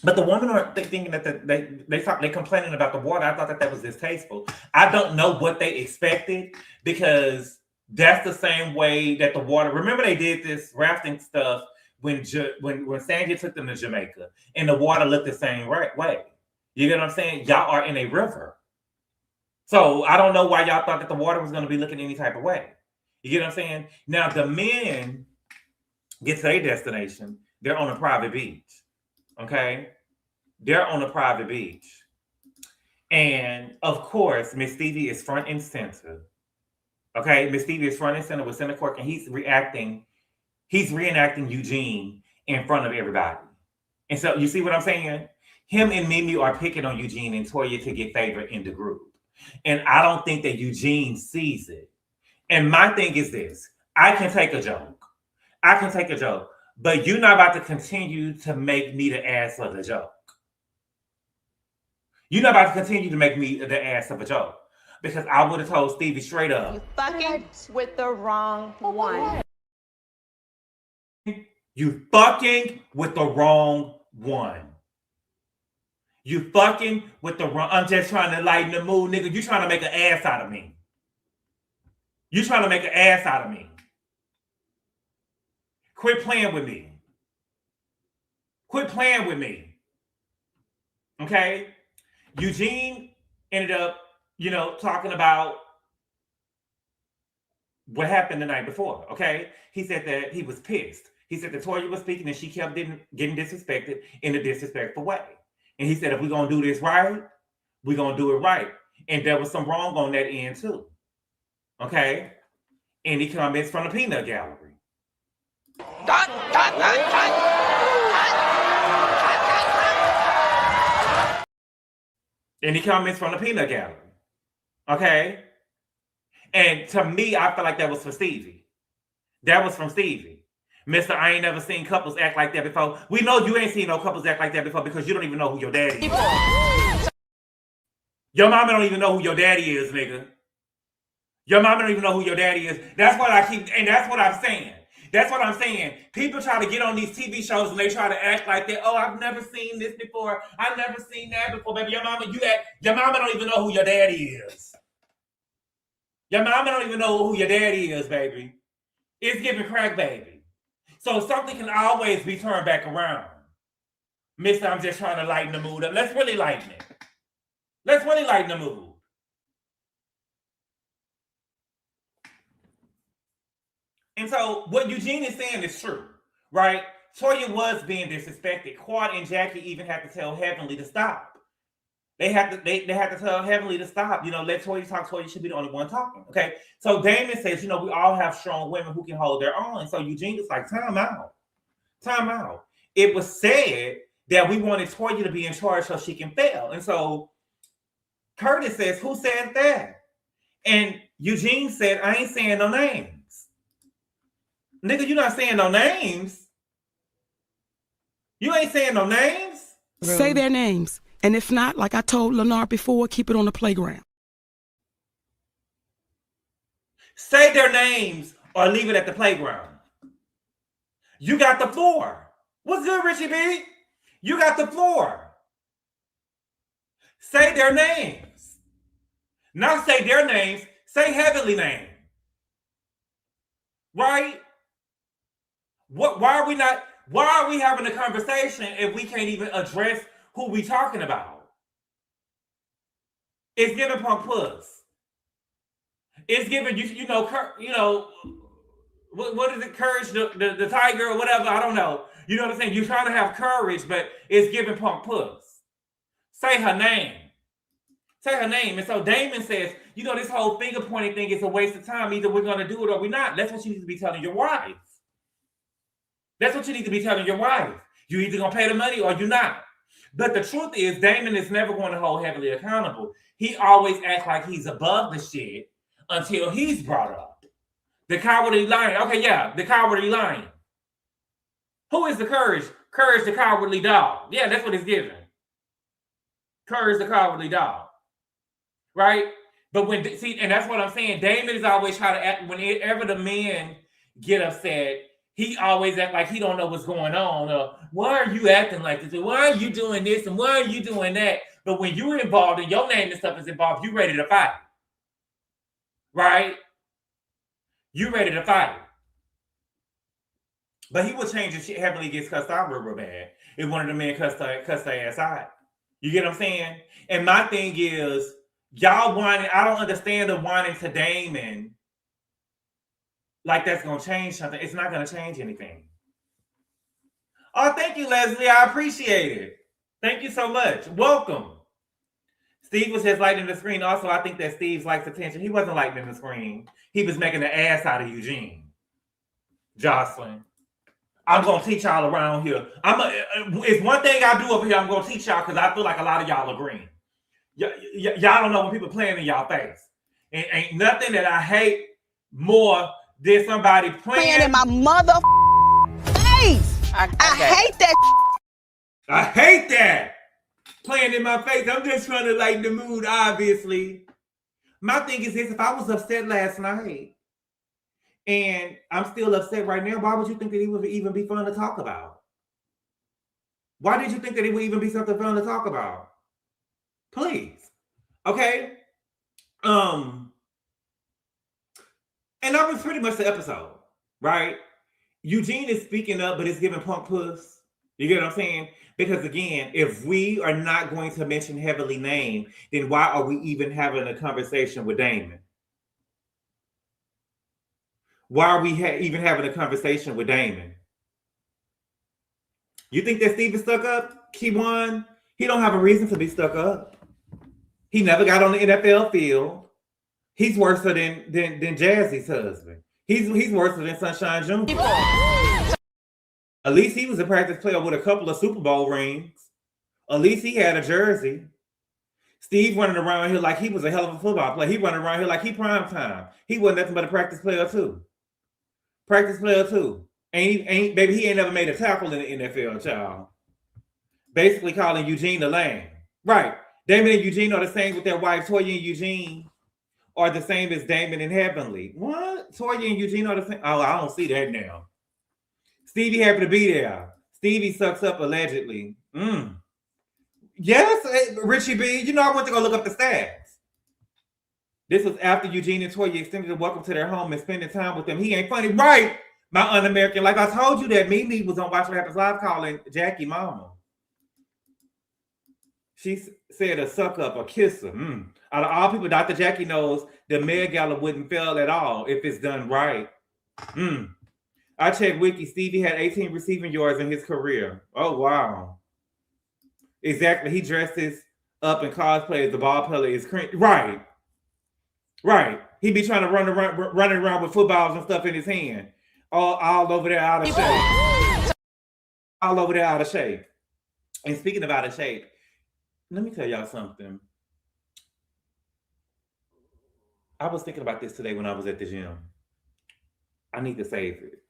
But the women are thinking that they complaining about the water. I thought that was distasteful. I don't know what they expected, because that's the same way that the water. Remember, they did this rafting stuff when Sandy took them to Jamaica, and the water looked the same way. You get what I'm saying? Y'all are in a river, so I don't know why y'all thought that the water was going to be looking any type of way. You get what I'm saying? Now the men get to their destination. They're on a private beach. Okay, they're on a private beach, and of course, Miss Stevie is front and center. Okay, Miss Stevie is front and center with Center Court, and he's reenacting Eugene in front of everybody. And so you see what I'm saying? Him and Mimi are picking on Eugene and Toya to get favor in the group, and I don't think that Eugene sees it. And my thing is this: I can take a joke. But you're not about to continue to make me the ass of the joke. You're not about to continue to make me the ass of a joke. Because I would have told Stevie straight up. You fucking with the wrong one. You fucking with the wrong one. You fucking with the wrong. I'm just trying to lighten the mood, nigga. You trying to make an ass out of me. Quit playing with me. Okay? Eugene ended up, talking about what happened the night before. Okay? He said that he was pissed. He said that Toya was speaking and she kept getting disrespected in a disrespectful way. And he said, if we're going to do this right, we're going to do it right. And there was some wrong on that end too. Okay? And he comments from the peanut gallery. And he comments from the peanut gallery. Okay? And to me, I feel like that was for Stevie. That was from Stevie. Mr. I ain't never seen couples act like that before. We know you ain't seen no couples act like that before, because you don't even know who your daddy is. Your mama don't even know who your daddy is, nigga. Your mama don't even know who your daddy is. That's what that's what I'm saying. That's what I'm saying. People try to get on these TV shows and they try to act like that. Oh, I've never seen this before. I've never seen that before. Baby, your mama don't even know who your daddy is. Your mama don't even know who your daddy is, baby. It's giving crack, baby. So something can always be turned back around. Mister, I'm just trying to lighten the mood up. Let's really lighten it. Let's really lighten the mood. And so what Eugene is saying is true, right? Toya was being disrespected. Quad and Jackie even had to tell Heavenly to stop. They had to tell Heavenly to stop. Let Toya talk. Toya should be the only one talking. Okay. So Damon says, we all have strong women who can hold their own. And so Eugene is like, time out. Time out. It was said that we wanted Toya to be in charge so she can fail. And so Curtis says, who said that? And Eugene said, I ain't saying no names. Nigga, you not saying no names. You ain't saying no names. Say their names. And if not, like I told Lenard before, keep it on the playground. Say their names or leave it at the playground. You got the floor. What's good, Richie B? You got the floor. Say their names. Not say their names. Say Heavenly name. Right? Why are we having a conversation if we can't even address who we talking about? It's giving punk puss. It's giving what is it? Courage, the tiger or whatever. I don't know. You know what I'm saying? You're trying to have courage, but it's giving punk puss. Say her name. Say her name. And so Damon says, this whole finger pointing thing is a waste of time. Either we're going to do it or we're not. That's what you need to be telling your wife. That's what you need to be telling your wife. You either going to pay the money or you're not. But the truth is, Damon is never going to hold Heavenly accountable. He always acts like he's above the shit until he's brought up. The cowardly lion. Okay, yeah, the cowardly lion. Who is the courage? Courage, the cowardly dog. Yeah, that's what it's giving. Courage, the cowardly dog. Right? But and that's what I'm saying. Damon is always trying to act, whenever the men get upset, he always act like he don't know what's going on. Why are you acting like this? Why are you doing this? And why are you doing that? But when you're involved and your name and stuff is involved, you ready to fight. Right? You ready to fight. But he will change if Heavenly gets cussed out real bad. If one of the men cussed their ass out. You get what I'm saying? And my thing is, y'all whining. I don't understand the whining to Damon. Like that's going to change something. It's not going to change anything. Oh, thank you, Leslie. I appreciate it. Thank you so much. Welcome. Steve was just lightening the screen. Also, I think that Steve likes attention. He wasn't lightening the screen. He was making an ass out of Eugene. Jocelyn. I'm going to teach y'all around here. It's one thing I do up here. I'm going to teach y'all because I feel like a lot of y'all agree. Y'all don't know when people playing in y'all face. And ain't nothing that I hate more than somebody playing in my mother face. I hate that. I hate that. Playing in my face. I'm just trying to lighten the mood, obviously. My thing is this, if I was upset last night and I'm still upset right now, why would you think that it would even be fun to talk about? Why did you think that it would even be something fun to talk about? Please. Okay? And that was pretty much the episode, right? Eugene is speaking up, but it's giving punk puss. You get what I'm saying? Because again, if we are not going to mention Heavenly name, then why are we even having a conversation with Damon? Why are we even having a conversation with Damon? You think that Steve is stuck up? Keywan, he don't have a reason to be stuck up. He never got on the NFL field. He's worse than Jazzy's husband. He's worse than Sunshine Jr. At least he was a practice player with a couple of Super Bowl rings. At least he had a jersey. Steve running around here like he was a hell of a football player. He running around here like he prime time. He wasn't nothing but a practice player too. Practice player too. Baby, he ain't never made a tackle in the NFL, child. Basically calling Eugene the lame. Right. Damon and Eugene are the same with their wife, Toya and Eugene, are the same as Damon and Heavenly. What? Toya and Eugene are the same? Oh, I don't see that now. Stevie happened to be there. Stevie sucks up allegedly. Yes, Richie B. You know, I went to go look up the stats. This was after Eugene and Toya extended a welcome to their home and spending time with them. He ain't funny, right? My un-American. Like I told you that Mimi was on Watch What Happens Live calling Jackie mama. She said a suck up, a kisser. Out of all people, Dr. Jackie knows the Med Gala wouldn't fail at all if it's done right. I checked Wiki. Stevie had 18 receiving yards in his career. Oh, wow. Exactly. He dresses up in cosplay as the ball player is cringe. Right. He be trying to running around with footballs and stuff in his hand. All over there out of shape. All over there out of shape. And speaking of out of shape, let me tell y'all something. I was thinking about this today when I was at the gym. I need to save it.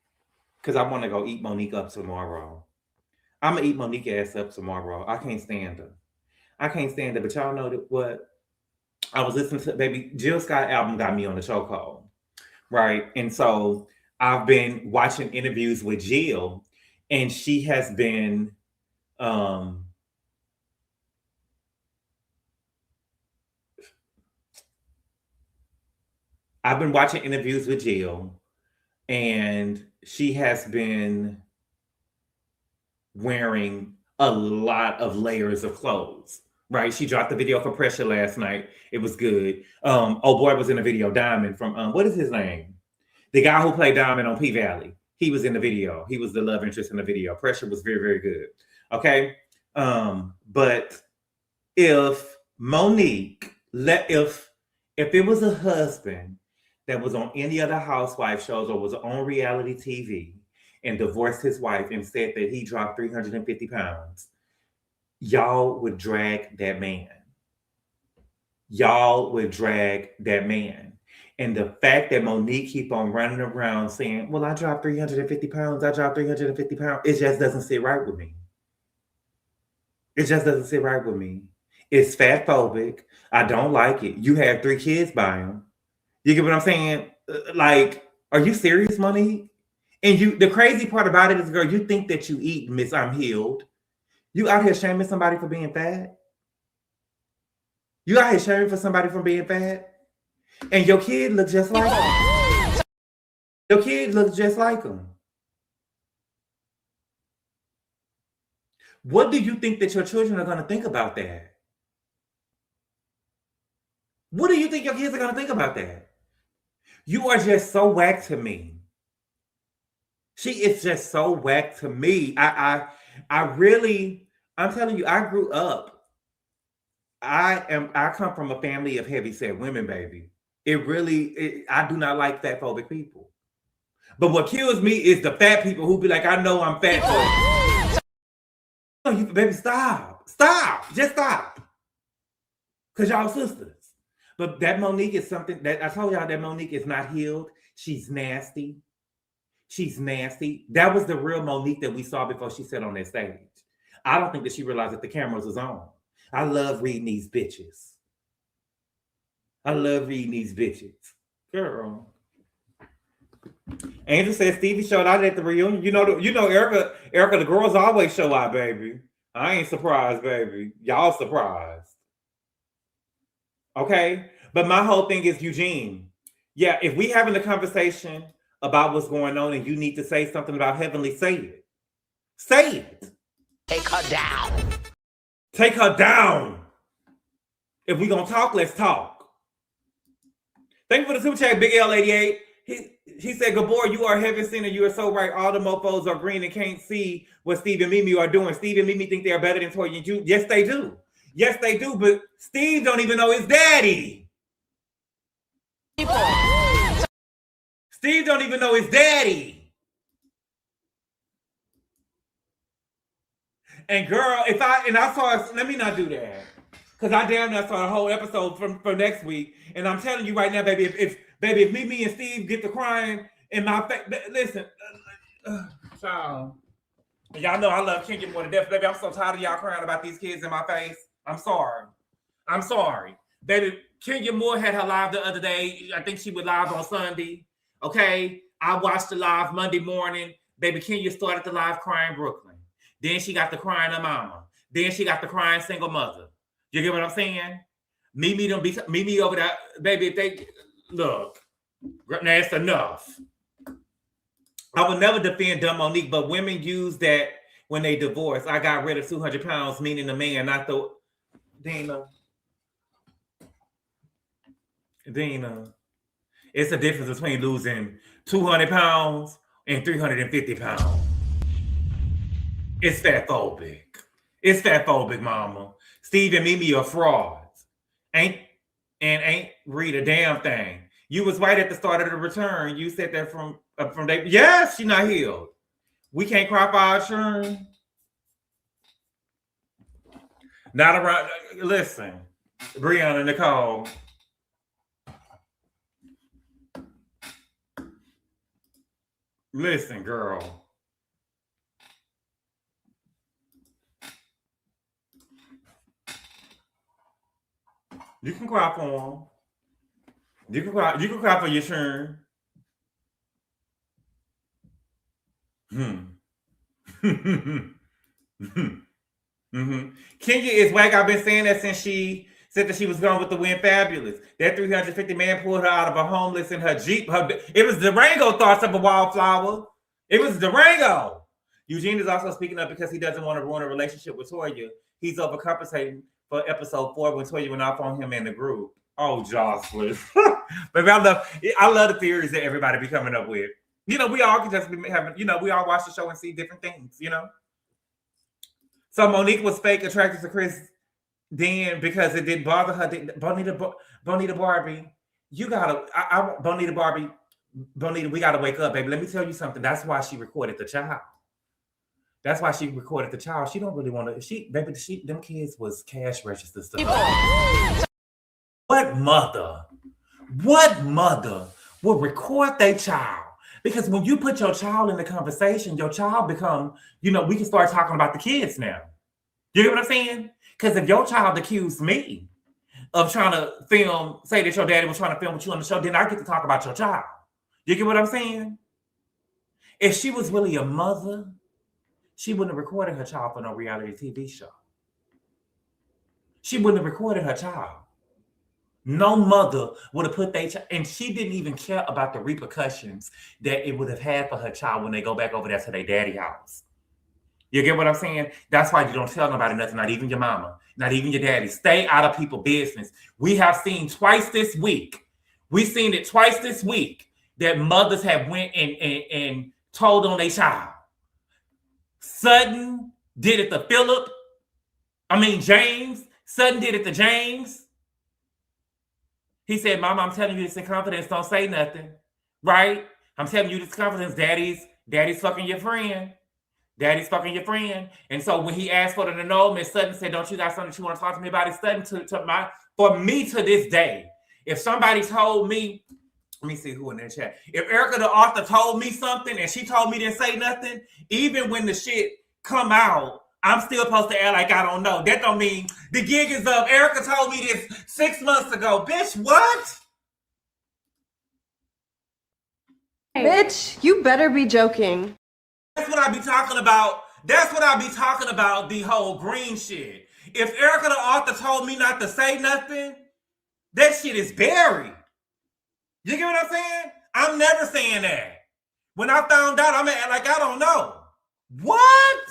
Because I want to go eat Monique up tomorrow. I'm going to eat Monique ass up tomorrow. I can't stand her. But y'all know that what? I was listening to, baby, Jill Scott album got me on the chokehold. Right? And so I've been watching interviews with Jill. And she has been... I've been watching interviews with Jill, and she has been wearing a lot of layers of clothes, right? She dropped the video for Pressure last night. It was good. Oh boy was in the video, Diamond from, what is his name? The guy who played Diamond on P-Valley. He was in the video. He was the love interest in the video. Pressure was very, very good. Okay? But if Monique, if it was a husband that was on any other housewife shows or was on reality TV and divorced his wife and said that he dropped 350 pounds, y'all would drag that man. And the fact that Monique keep on running around saying, well, I dropped 350 pounds, it just doesn't sit right with me. It's fat phobic. I don't like it. You have 3 kids by him. You get what I'm saying? Like, are you serious, Monique? And the crazy part about it is, girl, you think that you eat, Miss I'm Healed. You out here shaming somebody for being fat? You out here shaming for somebody for being fat? And your kid looks just like him. What do you think that your children are going to think about that? What do you think your kids are going to think about that? You are just so whack to me. She is just so whack to me. I'm telling you, I grew up. I come from a family of heavyset women, baby. I do not like fat phobic people. But what kills me is the fat people who be like, I know I'm fat. Baby, stop. Just stop. Because y'all sisters. But that Monique is something that I told y'all that Monique is not healed. She's nasty. That was the real Monique that we saw before she sat on that stage. I don't think that she realized that the cameras was on. I love reading these bitches. Girl. Angel said Stevie showed out at the reunion. You know, Erica, the girls always show out, baby. I ain't surprised, baby. Y'all surprised. Okay? But my whole thing is Eugene. Yeah, if we having a conversation about what's going on and you need to say something about Heavenly, say it. Say it. Take her down. If we gonna talk, let's talk. Thank you for the super chat, Big L88. He said, Gabor, you are heaven sent and you are so right. All the mofos are green and can't see what Steve and Mimi are doing. Steve and Mimi think they are better than Toya and June. Yes, they do. But Steve don't even know his daddy. Steve don't even know his daddy. And girl, I saw, let me not do that. Because I damn near saw a whole episode for next week. And I'm telling you right now, baby, if Mimi and Steve get to crying in my face, listen, child, y'all know I love Kenya more to death, baby. I'm so tired of y'all crying about these kids in my face. I'm sorry. I'm sorry. Baby, Kenya Moore had her live the other day. I think she was live on Sunday. Okay. I watched the live Monday morning. Baby Kenya started the live crying Brooklyn. Then she got the crying her mama. Then she got the crying single mother. You get what I'm saying? Mimi over there. Baby, if they look, that's enough. I would never defend dumb Monique, but women use that when they divorce. I got rid of 200 pounds, meaning the man, not the Dina. It's the difference between losing 200 pounds and 350 pounds. It's fatphobic. It's fatphobic, mama. Steve and Mimi are frauds. Ain't read a damn thing. You was right at the start of the return. You said that from day. Yes, she not healed. We can't crop our churn. Not around. Listen, Brianna Nicole. Listen, girl. You can cry for them. You can cry for your churn. Kenya is whack. I've been saying that since she said that she was going with the Win Fabulous. That 350 man pulled her out of a homeless in her Jeep. It was Durango thoughts of a wildflower. It was Durango. Eugene is also speaking up because he doesn't want to ruin a relationship with Toya. He's overcompensating for episode 4 when Toya went off on him in the group. Oh, Jocelyn. But I love the theories that everybody be coming up with. You know, we all can just be having, we all watch the show and see different things, So Monique was fake attracted to Chris then because it didn't bother her. Bonita Barbie, you gotta, Bonita, we gotta wake up, baby. Let me tell you something. That's why she recorded the child. She don't really want to. Them kids was cash register stuff. What mother will record their child? Because when you put your child in the conversation, your child become, we can start talking about the kids now. You get what I'm saying? Because if your child accused me of trying to say that your daddy was trying to film with you on the show, then I get to talk about your child. You get what I'm saying? If she was really a mother, she wouldn't have recorded her child for no reality TV show. She wouldn't have recorded her child. No mother would have put their child, and she didn't even care about the repercussions that it would have had for her child when they go back over there to their daddy house. You get what I'm saying? That's why you don't tell nobody nothing, not even your mama, not even your daddy. Stay out of people's business. We have seen twice this week. We've seen it twice this week that mothers have went and told on their child. Sutton did it to James. Sutton did it to James. He said, Mama, I'm telling you this in confidence. Don't say nothing. Right? I'm telling you this in confidence. Daddy's fucking your friend. Daddy's fucking your friend. And so when he asked for the annulment, Sutton said, don't you got something that you want to talk to me about? It's Sutton for me to this day. If somebody told me, let me see who in that chat. If Erica the author told me something and she told me to say nothing, even when the shit come out, I'm still supposed to act like I don't know. That don't mean the gig is up. Erica told me this 6 months ago. Bitch, what? Bitch, you better be joking. That's what I be talking about. The whole green shit. If Erica the author told me not to say nothing, that shit is buried. You get what I'm saying? I'm never saying that. When I found out, I'm gonna act like I don't know. What?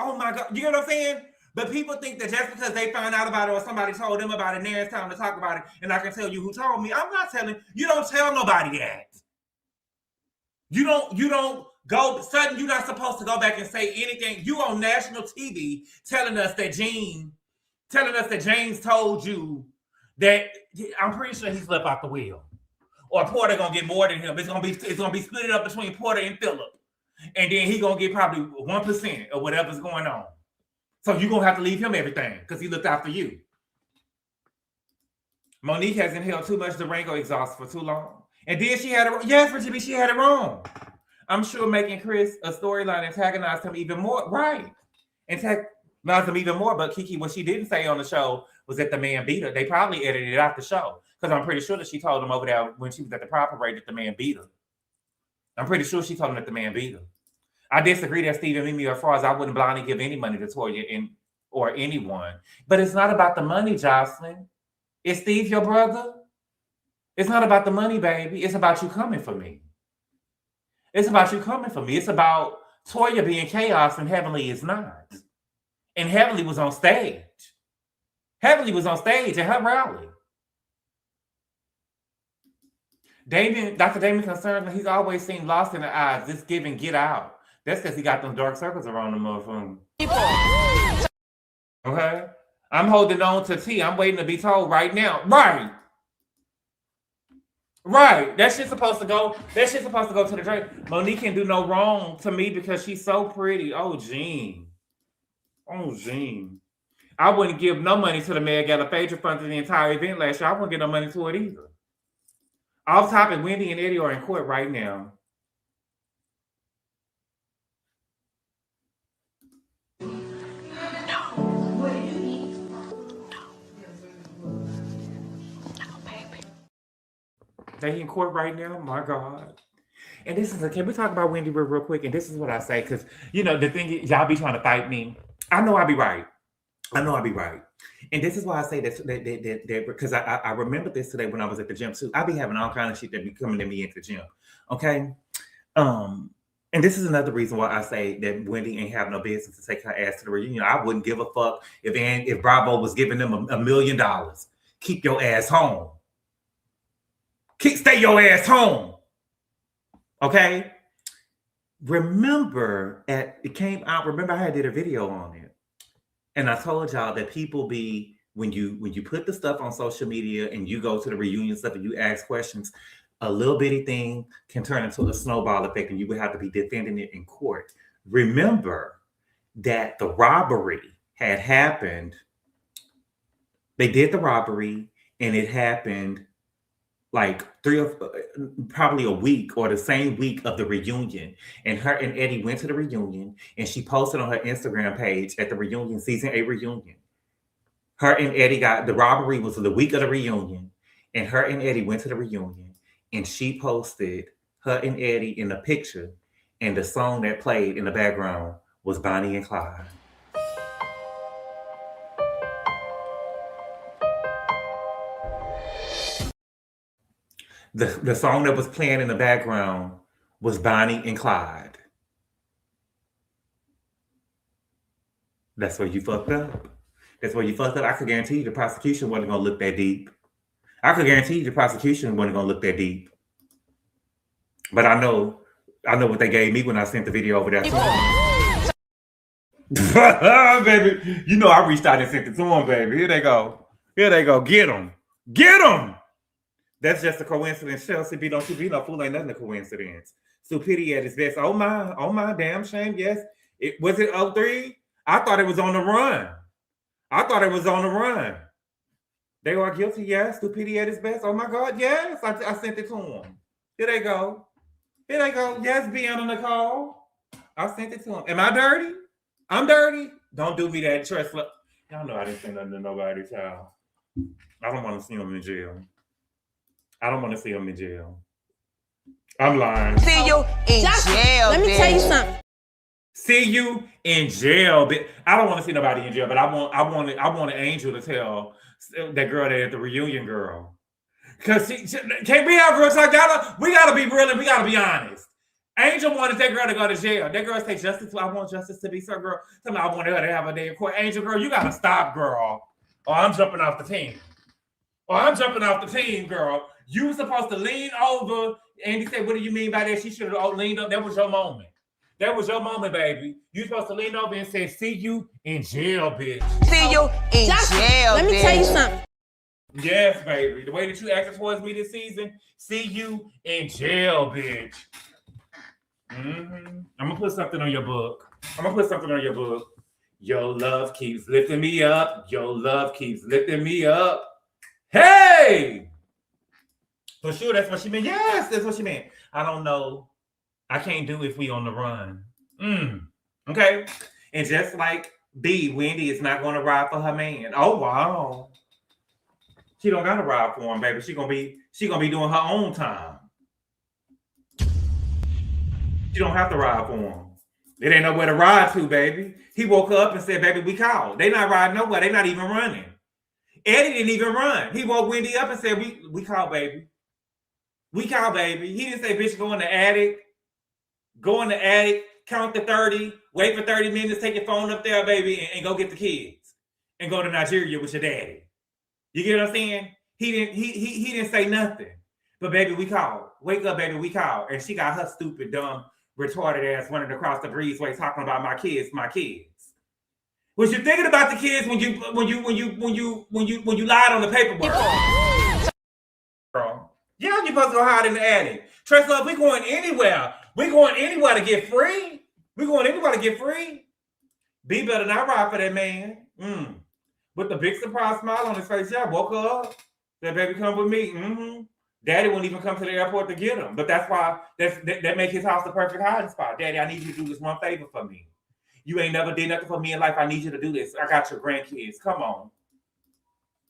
Oh my God. You get what I'm saying? But people think that just because they found out about it or somebody told them about it, now it's time to talk about it, and I can tell you who told me. I'm not telling you. Don't tell nobody that. You don't go sudden. You're not supposed to go back and say anything. You on national TV telling us that James told you that. I'm pretty sure he slept out the wheel. Or Porter gonna get more than him. It's gonna be split up between Porter and Phillip. And then he gonna get probably 1% of whatever's going on. So you're gonna have to leave him everything because he looked out for you. Monique has inhaled too much Durango exhaust for too long. And then she had it. Yes, Virginia, she had it wrong. I'm sure making Chris a storyline antagonized him even more. Right. Not some even more, but Kiki, what she didn't say on the show was that the man beat her. They probably edited it out the show because I'm pretty sure that she told him over there when she was at the proper rate that the man beat her. I'm pretty sure she told him that the man beat her. I disagree that Stevie and Mimi, as far as I wouldn't blindly give any money to Toya or anyone. But it's not about the money, Jocelyn. Is Steve your brother? It's not about the money, baby. It's about you coming for me. It's about you coming for me. It's about Toya being chaos and Heavenly is not. And Heavenly was on stage. Heavenly was on stage at her rally. Dr. Damon concerned, he's always seemed lost in the eyes. This giving, get out. That's because he got them dark circles around him, motherfucker. Okay? I'm holding on to T. I'm waiting to be told right now. Right. Right. That shit's supposed to go. That shit's supposed to go to the drink. Monique can do no wrong to me because she's so pretty. Oh, Gene. Oh, Gene. I wouldn't give no money to the Mad Gala Phaedra Fund for the entire event last year. I wouldn't give no money to it either. Off topic, Wendy and Eddie are in court right now. They in court right now? My God. And this is, can we talk about Wendy real quick? And this is what I say, because, you know, the thing is, y'all be trying to fight me. I know I'll be right. I know I'll be right. And this is why I say that because I remember this today when I was at the gym too. I be having all kind of shit that be coming to me at the gym. Okay. And this is another reason why I say that Wendy ain't have no business to take her ass to the reunion. I wouldn't give a fuck if Bravo was giving them $1 million. Keep your ass home. Stay your ass home. Okay. Remember it came out. Remember I did a video on it. And I told y'all that people be, when you put the stuff on social media and you go to the reunion stuff and you ask questions, a little bitty thing can turn into a snowball effect and you would have to be defending it in court. Remember that the robbery had happened. They did the robbery and it happened like probably a week or the same week of the reunion. And her and Eddie went to the reunion and she posted on her Instagram page at the reunion, season 8 reunion. Her and Eddie the robbery was the week of the reunion. And her and Eddie went to the reunion and she posted her and Eddie in a picture. And the song that played in the background was Bonnie and Clyde. The song that was playing in the background was Bonnie and Clyde. That's where you fucked up. That's where you fucked up. I could guarantee you the prosecution wasn't going to look that deep. I could guarantee you the prosecution wasn't going to look that deep. But I know what they gave me when I sent the video over there. Baby, you know I reached out and sent it to them, baby. Here they go. Here they go. Get them. Get them. That's just a coincidence. Chelsea B, don't you be no fool, ain't nothing a coincidence. Stupidity at its best. Oh my, damn shame. Yes. Was it 03? I thought it was on the run. They are guilty, yes. Stupidity at its best. Oh my God, yes. I sent it to them. Here they go. Yes, Bianca Nicole. I sent it to them. Am I dirty? I'm dirty. Don't do me that. Trust. Y'all know I didn't say nothing to nobody, child. I don't want to see them in jail. I'm lying. See you in jail. Let me tell you something. See you in jail, bitch. I don't want to see nobody in jail, but I want an Angel to tell that girl that at the reunion girl. Cause can't we have real talk? We gotta be real and we gotta be honest. Angel wanted that girl to go to jail. That girl said justice. I want justice to be served, girl. Tell me I wanted her to have a day in court. Angel, girl, you gotta stop, girl. Or I'm jumping off the team. Girl. You were supposed to lean over. Andy said, what do you mean by that? She should have leaned up. That was your moment. That was your moment, baby. You supposed to lean over and say, see you in jail, bitch. See you in jail, let me tell you something. Yes, baby. The way that you acted towards me this season, see you in jail, bitch. I'm going to put something on your book. Your love keeps lifting me up. Hey! For sure, that's what she meant. Yes, that's what she meant. I don't know. I can't do if we on the run. Okay? And just like B, Wendy is not going to ride for her man. Oh, wow. She don't got to ride for him, baby. She gonna be doing her own time. She don't have to ride for him. It ain't nowhere to ride to, baby. He woke up and said, baby, we called. They not riding nowhere. They not even running. Eddie didn't even run. He woke Wendy up and said, we called, baby. We called, baby. He didn't say, bitch, go in the attic. Go in the attic, count to 30, wait for 30 minutes, take your phone up there, baby, and go get the kids. And go to Nigeria with your daddy. You get what I'm saying? He didn't say nothing. But baby, we called. Wake up, baby, we called. And she got her stupid, dumb, retarded ass running across the breezeway talking about my kids. Was you thinking about the kids when you lied on the paperwork? Girl. Yeah, you supposed to go hide in the attic. Trust love, we going anywhere. We going anywhere to get free. We going anywhere to get free. B better not ride for that man. With the big surprise smile on his face. Yeah, woke up. Said, baby, come with me. Daddy wouldn't even come to the airport to get him. But that's why that make his house the perfect hiding spot. Daddy, I need you to do this one favor for me. You ain't never did nothing for me in life. I need you to do this. I got your grandkids. Come on.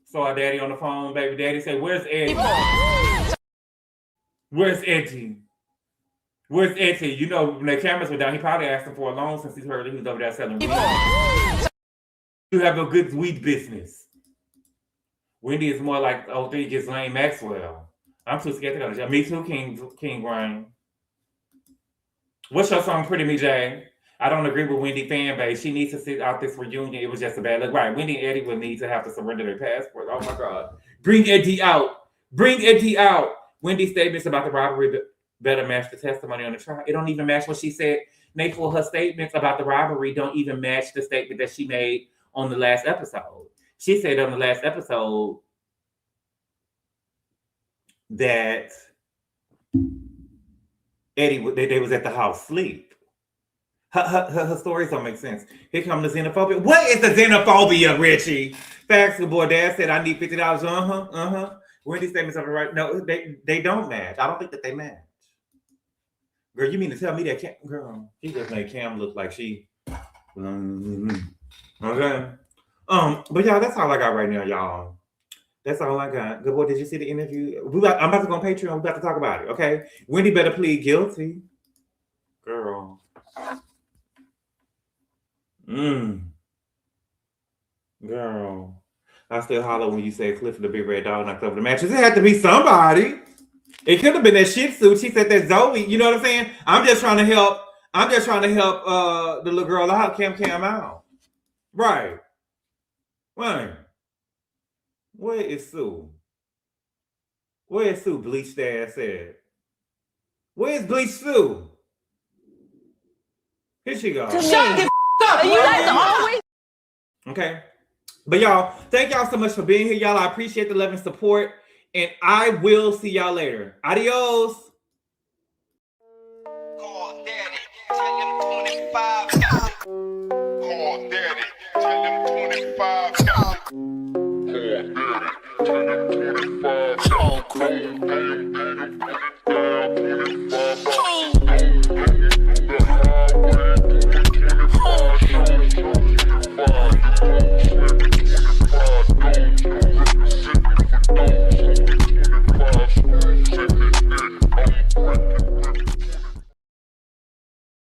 Saw our daddy on the phone, baby. Daddy said, where's Eddie? Where's Eddie? Where's Eddie? You know, when the cameras were down, he probably asked him for a loan since he heard that he was over there selling weed. You have a good weed business. Wendy is more like, oh, they gets Lane Maxwell. I'm too scared to go to jail. Me too, King Rain. What's your song, Pretty Me Jay? I don't agree with Wendy fan base. She needs to sit out this reunion. It was just a bad look. Right, Wendy and Eddie would need to have to surrender their passports. Oh my God. Bring Eddie out. Bring Eddie out. Wendy's statements about the robbery better match the testimony on the trial. It don't even match what she said. Nathan, her statements about the robbery don't even match the statement that she made on the last episode. She said on the last episode that Eddie, they was at the house sleep. Her stories don't make sense. Here comes the xenophobia. What is the xenophobia, Richie? Facts, boy, Dad said I need $50. Wendy's statements are right. No, they don't match. I don't think that they match. Girl, you mean to tell me that girl? She just made Cam look like she. Okay. But y'all, that's all I got right now, y'all. That's all I got. Good boy, did you see the interview? I'm about to go on Patreon. We're about to talk about it. Okay. Wendy better plead guilty. Girl. Girl. I still holler when you say Cliff the big red dog knocked over the mattress. It had to be somebody. It could have been that Shih Tzu. She said that Zoe. You know what I'm saying? I'm just trying to help the little girl out, Cam out. Right. Right. Where is Sue? Where is Sue? Bleached ass said. Where's Bleach Sue? Here she goes. Shut the up. You guys always. Okay. But y'all, thank y'all so much for being here, y'all. I appreciate the love and support. And I will see y'all later. Adios. Call Daddy, tell him 25 got it. Call Daddy, tell him 25 got it. Call Daddy, tell him 25 got it.